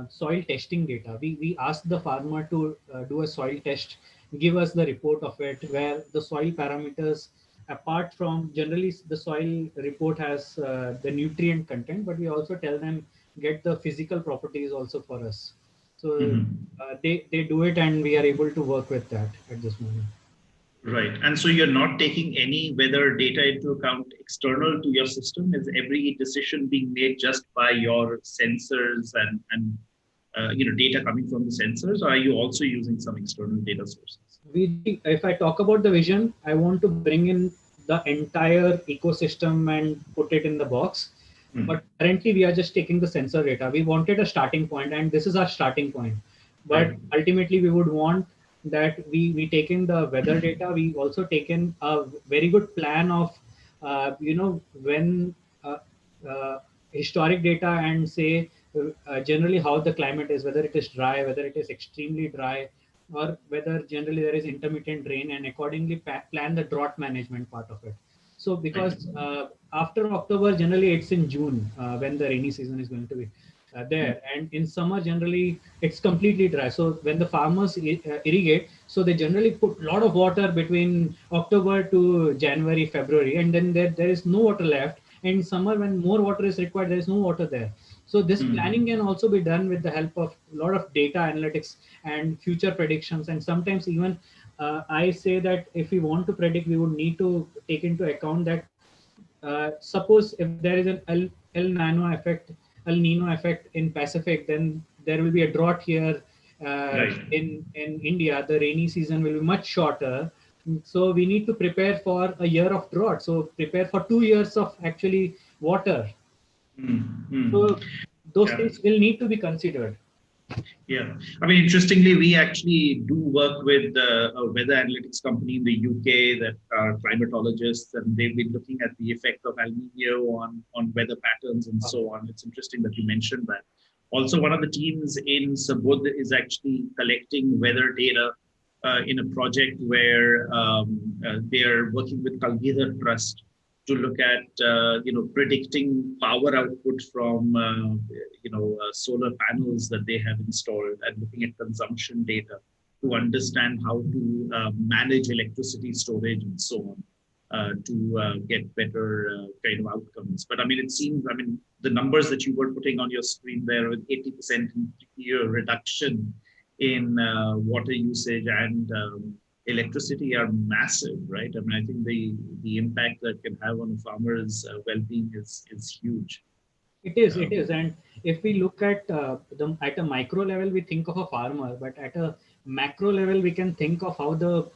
soil testing data. We ask the farmer to do a soil test, give us the report of it, where the soil parameters, apart from generally the soil report has the nutrient content, but we also tell them get the physical properties also for us. So they do it, and we are able to work with that at this moment. Right. And so you're not taking any weather data into account external to your system? Is every decision being made just by your sensors and data coming from the sensors, or are you also using some external data sources? If I talk about the vision, I want to bring in the entire ecosystem and put it in the box. But currently we are just taking the sensor data. We wanted a starting point, and this is our starting point. But ultimately we would want that we taken the weather data. We also taken a very good plan of when historic data, and say generally how the climate is, whether it is dry, whether it is extremely dry, or whether generally there is intermittent rain, and accordingly plan the drought management part of it. So because after October, generally it's in June when the rainy season is going to be there, and in summer generally it's completely dry. So when the farmers irrigate, so they generally put a lot of water between October to January, February, and then there is no water left. And in summer, when more water is required, there is no water there. So this planning can also be done with the help of a lot of data analytics and future predictions. And sometimes even I say that if we want to predict, we would need to take into account that suppose if there is an El Nino effect in Pacific, then there will be a drought here in India. The rainy season will be much shorter. So we need to prepare for a year of drought. So prepare for 2 years of actually water. So those things will need to be considered. Yeah, I mean, interestingly, we actually do work with a weather analytics company in the UK that are climatologists, and they've been looking at the effect of El Nino on weather patterns and so on. It's interesting that you mentioned that. Also, one of the teams in Sabudh is actually collecting weather data in a project where they are working with Kalgidhar Trust to look at predicting power output from solar panels that they have installed, and looking at consumption data to understand how to manage electricity storage and so on to get better kind of outcomes. But I mean, it seems, I mean, the numbers that you were putting on your screen there with 80% year reduction in water usage and electricity are massive, right? I mean, I think the impact that can have on a farmer's well-being is huge. It is, and if we look at the at a micro level, we think of a farmer, but at a macro level, we can think of how the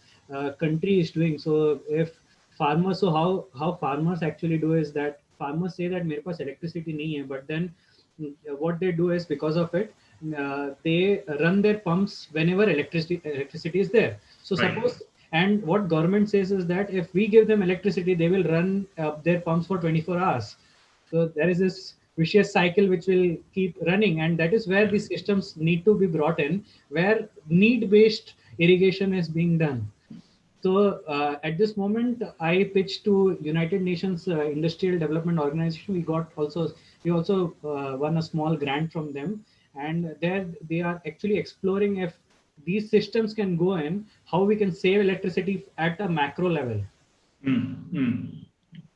country is doing. So if farmers, so how farmers actually do is that farmers say that मेरे पास electricity नहीं है, but then what they do is because of it, they run their pumps whenever electricity is there. So Right. suppose, and what government says is that if we give them electricity, they will run their pumps for 24 hours. So there is this vicious cycle which will keep running, and that is where these systems need to be brought in, where need-based irrigation is being done. So at this moment, I pitched to United Nations Industrial Development Organization. We also won a small grant from them, and there they are actually exploring if these systems can go in, how we can save electricity at a macro level.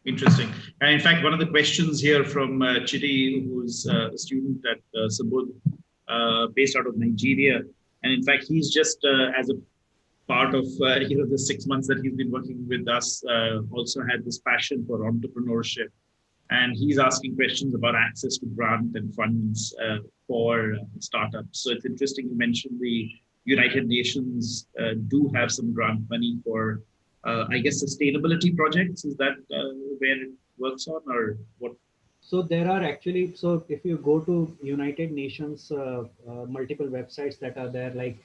Interesting. And in fact, one of the questions here from Chidi, who's a student at Sabudh, based out of Nigeria, and in fact, he's just as a part of the 6 months that he's been working with us, also had this passion for entrepreneurship, and he's asking questions about access to grant and funds for startups. So it's interesting you mentioned the United Nations do have some grant money for, I guess, sustainability projects. Is that where it works on, or what? So there are actually, so if you go to United Nations multiple websites that are there, like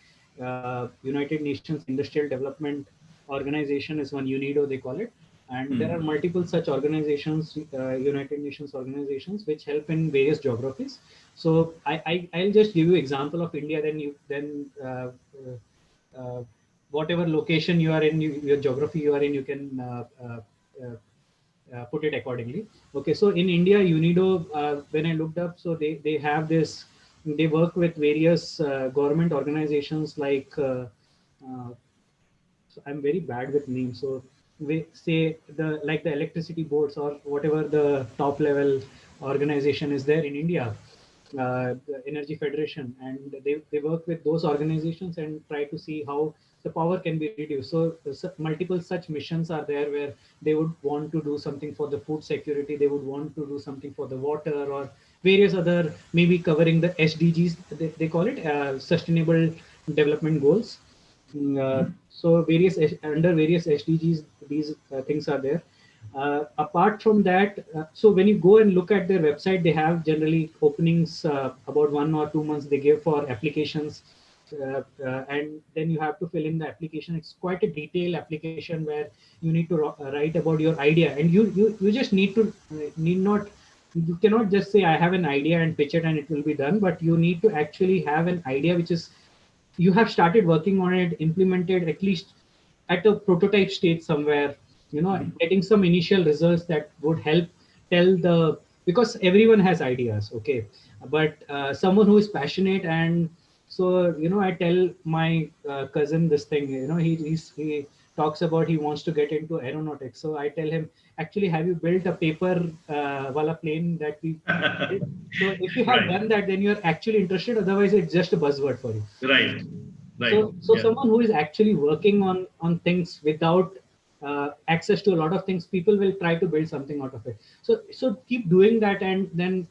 United Nations Industrial Development Organization is one, UNIDO they call it, and there are multiple such organizations, United Nations organizations, which help in various geographies. So I'll just give you example of India, then whatever location you are in, your geography you are in, you can put it accordingly. Okay, so in India, UNIDO, when I looked up, so they have this, they work with various government organizations like, so I'm very bad with names. So we say the electricity boards or whatever the top level organization is there in India, the Energy Federation, and they work with those organizations and try to see how the power can be reduced. So multiple such missions are there where they would want to do something for the food security, they would want to do something for the water, or various other, maybe covering the SDGs, they call it Sustainable Development Goals. So under various SDGs, these things are there. Apart from that, so when you go and look at their website, they have generally openings about 1 or 2 months they give for applications, and then you have to fill in the application. It's quite a detailed application where you need to write about your idea, and you just need not, you cannot just say I have an idea and pitch it and it will be done, but you need to actually have an idea which is, you have started working on it, implemented at least at a prototype stage somewhere, getting some initial results that would help tell the, because everyone has ideas, okay, but someone who is passionate, and so I tell my cousin this thing, he talks about he wants to get into aeronautics. So I tell him, actually, have you built a paper wala plane that we did? So if you have Right. done that, then you're actually interested. Otherwise, it's just a buzzword for you. Right. Right. So someone who is actually working on things without access to a lot of things, people will try to build something out of it. So keep doing that, and then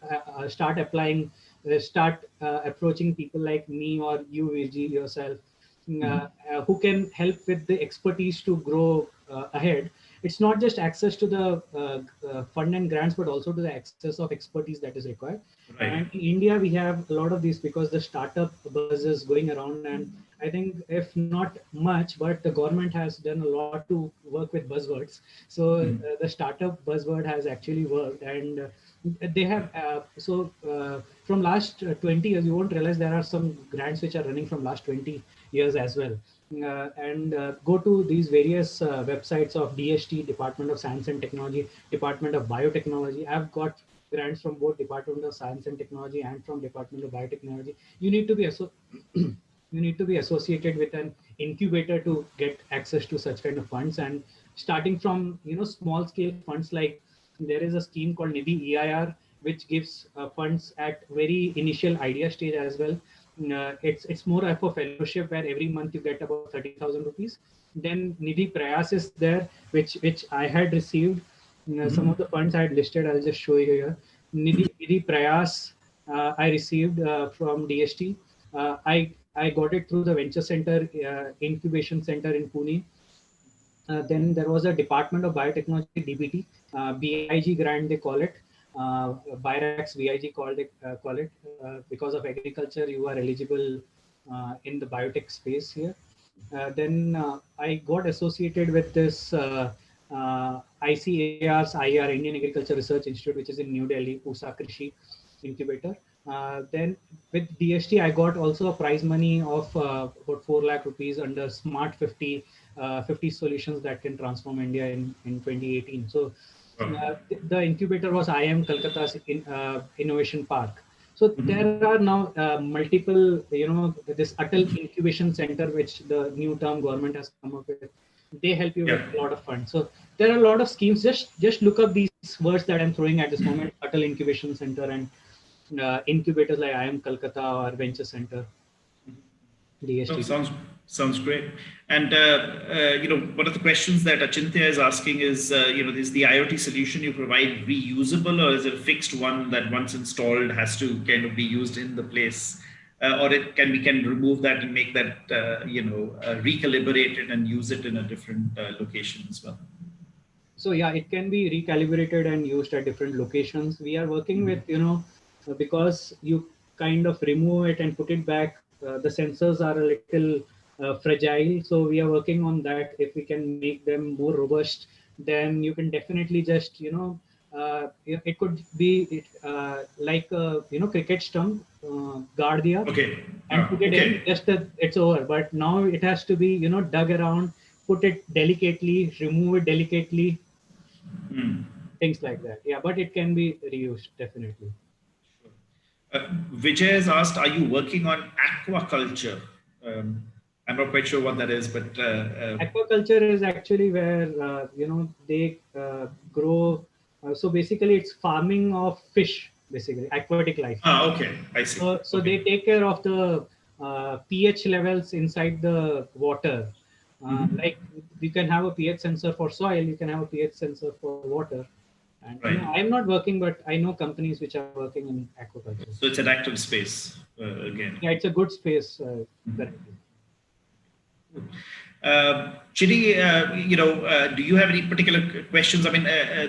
start applying, start approaching people like me or you, VG, yourself, who can help with the expertise to grow ahead. It's not just access to the fund and grants, but also to the access of expertise that is required. Right. And in India, we have a lot of these because the startup buzz is going around, and I think if not much, but the government has done a lot to work with buzzwords. So the startup buzzword has actually worked, and they have from last 20 years, you won't realize there are some grants which are running from last 20 years as well. And go to these various websites of DST, Department of Science and Technology, Department of Biotechnology. I've got grants from both Department of Science and Technology and from Department of Biotechnology. You need to be you need to be associated with an incubator to get access to such kind of funds. And starting from small scale funds, like there is a scheme called Nidhi EIR, which gives funds at very initial idea stage as well. It's more of a fellowship where every month you get about 30,000 rupees. Then Nidhi Prayas is there, which I had received. Some of the funds I had listed, I'll just show you here. Nidhi Prayas, I received from DST. I got it through the Venture Center Incubation Center in Pune. Then there was a Department of Biotechnology, DBT, BIG grant they call it. BIRAX VIG call it because of agriculture. You are eligible in the biotech space here. Then I got associated with this ICAR's IR, Indian Agriculture Research Institute, which is in New Delhi, USA Krishi Incubator. Then with DST, I got also a prize money of about 4 lakh rupees under Smart 50, 50 solutions that can transform India in 2018. So the incubator was IIM Kolkata's Innovation Park. So there are now multiple, this Atal Incubation Center, which the new term government has come up with. They help you with a lot of funds. So there are a lot of schemes. Just look up these words that I'm throwing at this moment: Atal Incubation Center and incubators like IIM Kolkata or Venture Center. Oh, sounds great. And one of the questions that Achintya is asking is, is the IoT solution you provide reusable, or is it a fixed one that once installed has to kind of be used in the place, or we can remove that and make that recalibrated and use it in a different location as well? So yeah, it can be recalibrated and used at different locations. We are working with because you kind of remove it and put it back. The sensors are a little fragile, so we are working on that. If we can make them more robust, then you can definitely just it could be like a cricket stump, guard diya, and put it in. Just it's over. But now it has to be dug around, put it delicately, remove it delicately, things like that. Yeah, but it can be reused definitely. Vijay has asked, are you working on aquaculture? I'm not quite sure what that is, but aquaculture is actually where they grow. So basically, it's farming of fish, basically aquatic life. Okay, I see. So they take care of the pH levels inside the water. Like you can have a pH sensor for soil, you can have a pH sensor for water. And I'm not working, but I know companies which are working in aquaculture. So it's an active space again. Yeah, it's a good space. Currently. Chidi, do you have any particular questions? I mean,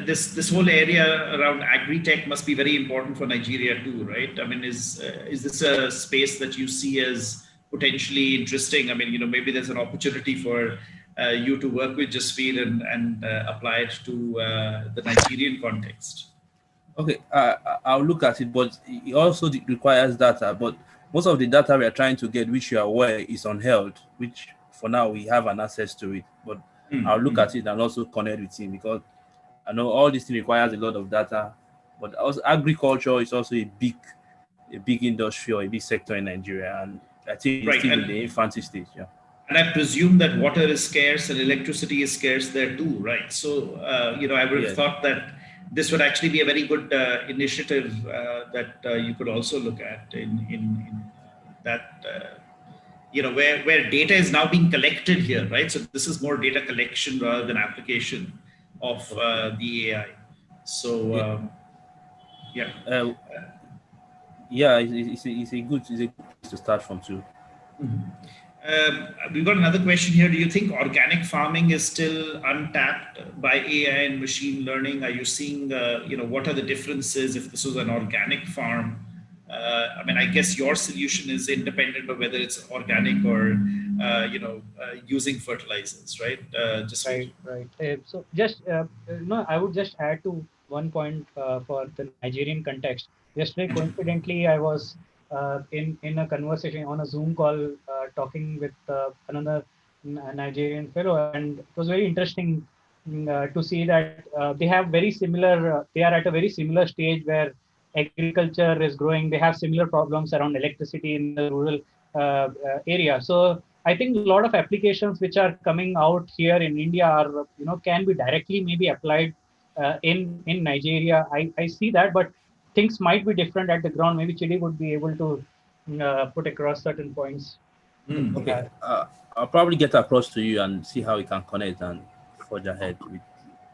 this whole area around agri-tech must be very important for Nigeria too, right? I mean, is this a space that you see as potentially interesting? I mean, maybe there's an opportunity for you to work with Jasveer and apply it to the Nigerian context. Okay, I'll look at it, but it also requires data. But most of the data we are trying to get, which you are aware, is unheld, which for now we have an access to it. But I'll look at it and also connect with him, because I know all this thing requires a lot of data. But also agriculture is also a big industry or a big sector in Nigeria, and I think it's still in the infancy stage. Yeah. And I presume that water is scarce and electricity is scarce there too, right? So I would have thought that this would actually be a very good initiative that you could also look at in that, where data is now being collected here, right? So this is more data collection rather than application of the AI. So, it's a good place to start from too. We've got another question here. Do you think organic farming is still untapped by AI and machine learning? Are you seeing, what are the differences if this was an organic farm? I mean, I guess your solution is independent of whether it's organic or, using fertilizers, right? Right. So just, I would just add to one point for the Nigerian context. Yesterday, coincidentally, I was in a conversation on a Zoom call talking with another Nigerian fellow, and it was very interesting to see that they have very similar. They are at a very similar stage where agriculture is growing. They have similar problems around electricity in the rural area. So I think a lot of applications which are coming out here in India are, can be directly maybe applied in Nigeria. I see that, but things might be different at the ground. Maybe Chidi would be able to put across certain points. Okay, I'll probably get across to you and see how we can connect and forge ahead with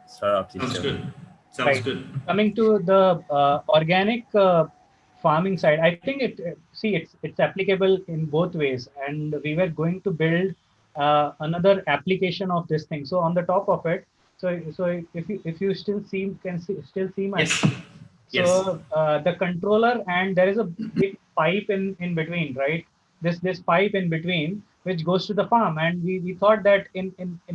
startup Sounds itself. good. Sounds Right. good. Coming to the organic farming side, I think it's applicable in both ways, and we were going to build another application of this thing. So on the top of it, so if you still see my Yes. screen. Yes. So the controller, and there is a big pipe in between, right? This pipe in between which goes to the farm, and we thought that in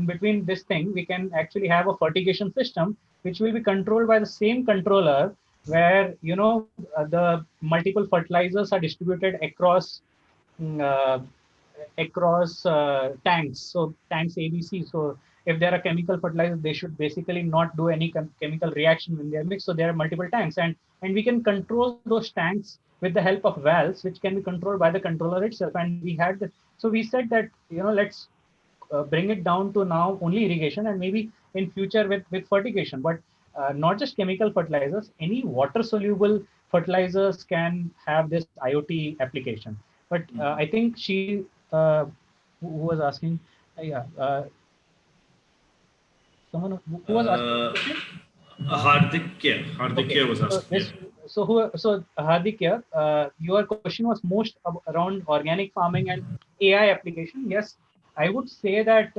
between this thing we can actually have a fertigation system which will be controlled by the same controller, where the multiple fertilizers are distributed across mm, uh, tanks. So tanks ABC. So if there are chemical fertilizers, they should basically not do any chemical reaction when they are mixed. So there are multiple tanks, and we can control those tanks with the help of valves, which can be controlled by the controller itself. And we had so we said that let's bring it down to now only irrigation, and maybe in future with fertigation, but not just chemical fertilizers. Any water soluble fertilizers can have this IoT application. But I think who was asking, yeah, someone who was asking the question. Hardikya Okay, was so asking. Hardikya, your question was most around organic farming and AI application. Yes, I would say that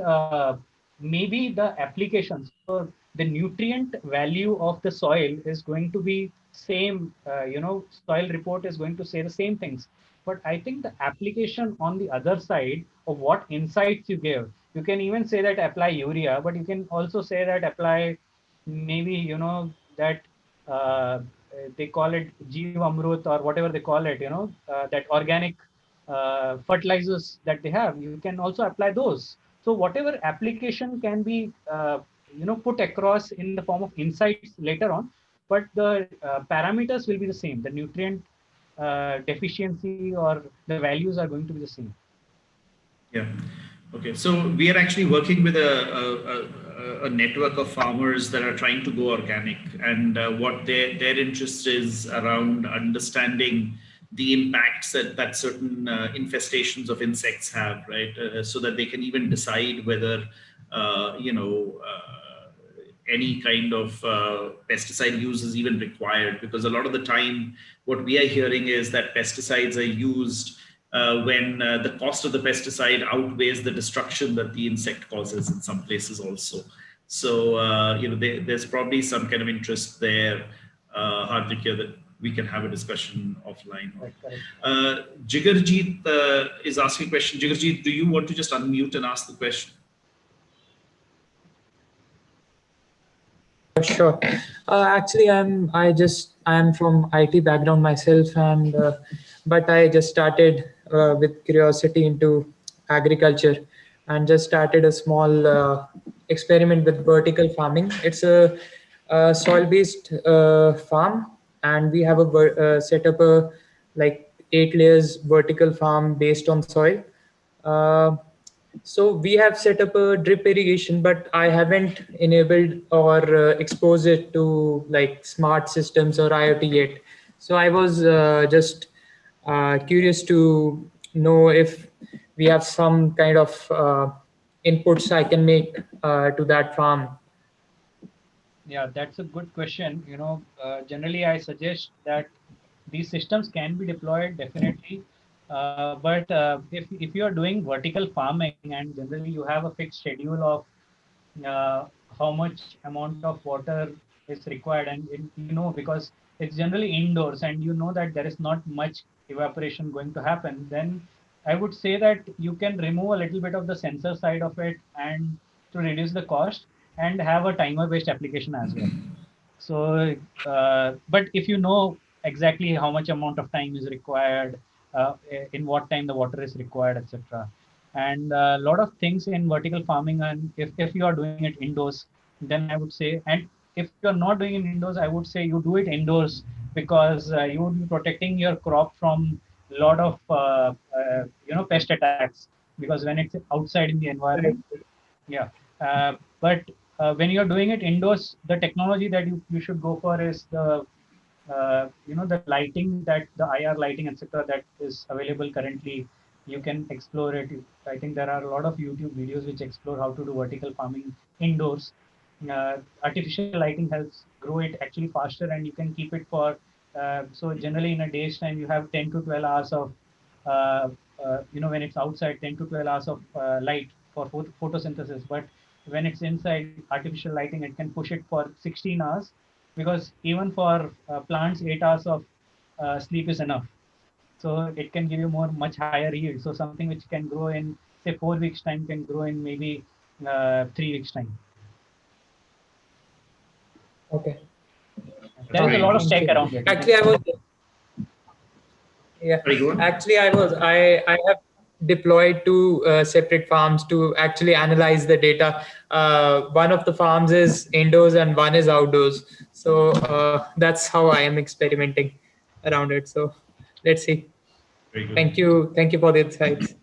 maybe the application, so the nutrient value of the soil is going to be same. Soil report is going to say the same things. But I think the application on the other side of what insights you give, you can even say that apply urea, but you can also say that apply maybe that uh, they call it Jeev Amrut or whatever they call it, that organic fertilizers that they have, you can also apply those. So whatever application can be, put across in the form of insights later on, but the parameters will be the same. The nutrient deficiency or the values are going to be the same. Yeah. Okay. So we are actually working with a network of farmers that are trying to go organic, and what their interest is around understanding the impacts that certain infestations of insects have, right? So that they can even decide whether any kind of pesticide use is even required, because a lot of the time what we are hearing is that pesticides are used when the cost of the pesticide outweighs the destruction that the insect causes in some places also. So there's probably some kind of interest there, Hardikya, that we can have a discussion offline. Jigarjeet is asking a question. Jigarjeet, do you want to just unmute and ask the question? Sure. Actually, I'm from IT background myself, and but I just started with curiosity into agriculture, and just started a small experiment with vertical farming. It's a soil-based farm, and we have set up a like 8 layers vertical farm based on soil. So we have set up a drip irrigation, but I haven't enabled or exposed it to like smart systems or IoT yet. So I was just curious to know if we have some kind of inputs I can make to that farm. Yeah, that's a good question. Generally, I suggest that these systems can be deployed definitely, but if you are doing vertical farming and generally you have a fixed schedule of how much amount of water is required, and because it's generally indoors, and that there is not much evaporation going to happen, then I would say that you can remove a little bit of the sensor side of it and to reduce the cost, and have a timer based application as well. So, but if you know exactly how much amount of time is required, in what time the water is required, etc., and a lot of things in vertical farming, and if you are doing it indoors, then I would say, and if you're not doing it indoors, I would say you do it indoors, because you would be protecting your crop from lot of pest attacks, because when it's outside in the environment, yeah. But when you're doing it indoors, the technology that you should go for is the lighting, that the IR lighting, etc., that is available currently. You can explore it. I think there are a lot of YouTube videos which explore how to do vertical farming indoors. Artificial lighting helps grow it actually faster, and you can keep it for so generally in a day's time you have 10 to 12 hours of when it's outside, 10 to 12 hours of light for photosynthesis. But when it's inside, artificial lighting, it can push it for 16 hours, because even for plants, 8 hours of sleep is enough. So it can give you much higher yield. So something which can grow in say 4 weeks time can grow in maybe 3 weeks time. Okay. There is a lot of Thank tech you. around it. Actually, I was. Yeah. Sorry, go on. Actually, I have deployed two separate farms to actually analyze the data. One of the farms is indoors and one is outdoors. So that's how I am experimenting around it. So let's see. Very good. Thank you for the insights.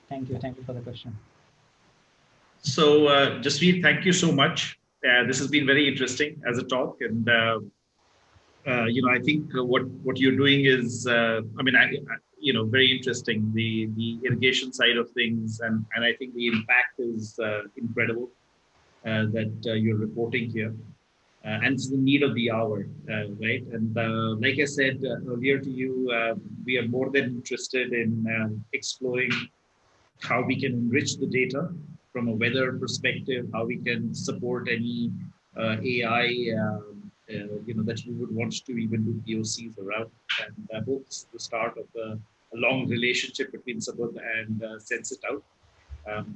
Thank you for the question. So, Jasveer, thank you so much. This has been very interesting as a talk, and I think what you're doing is, very interesting. The irrigation side of things, and I think the impact is incredible that you're reporting here, and it's the need of the hour, right? And like I said earlier to you, we are more than interested in exploring how we can enrich the data from a weather perspective, how we can support any AI, that you would want to even do POCs around. And I hope this is the start of a long relationship between Sabudh and Sense It Out.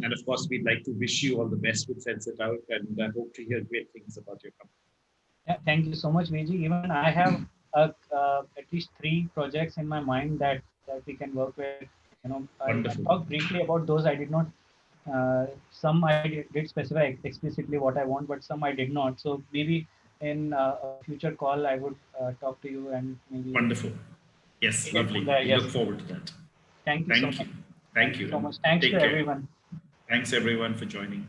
And of course, we'd like to wish you all the best with Sense It Out, and I hope to hear great things about your company. Yeah, thank you so much, Viji. Even I have at least 3 projects in my mind that we can work with. I talked briefly about those. I did not. Some I did specify explicitly what I want, but some I did not. So maybe in a future call, I would talk to you and maybe. Wonderful. Yes, lovely. We look forward to that. Thank you so much. Thank you so much. Thanks to everyone. Thanks everyone for joining.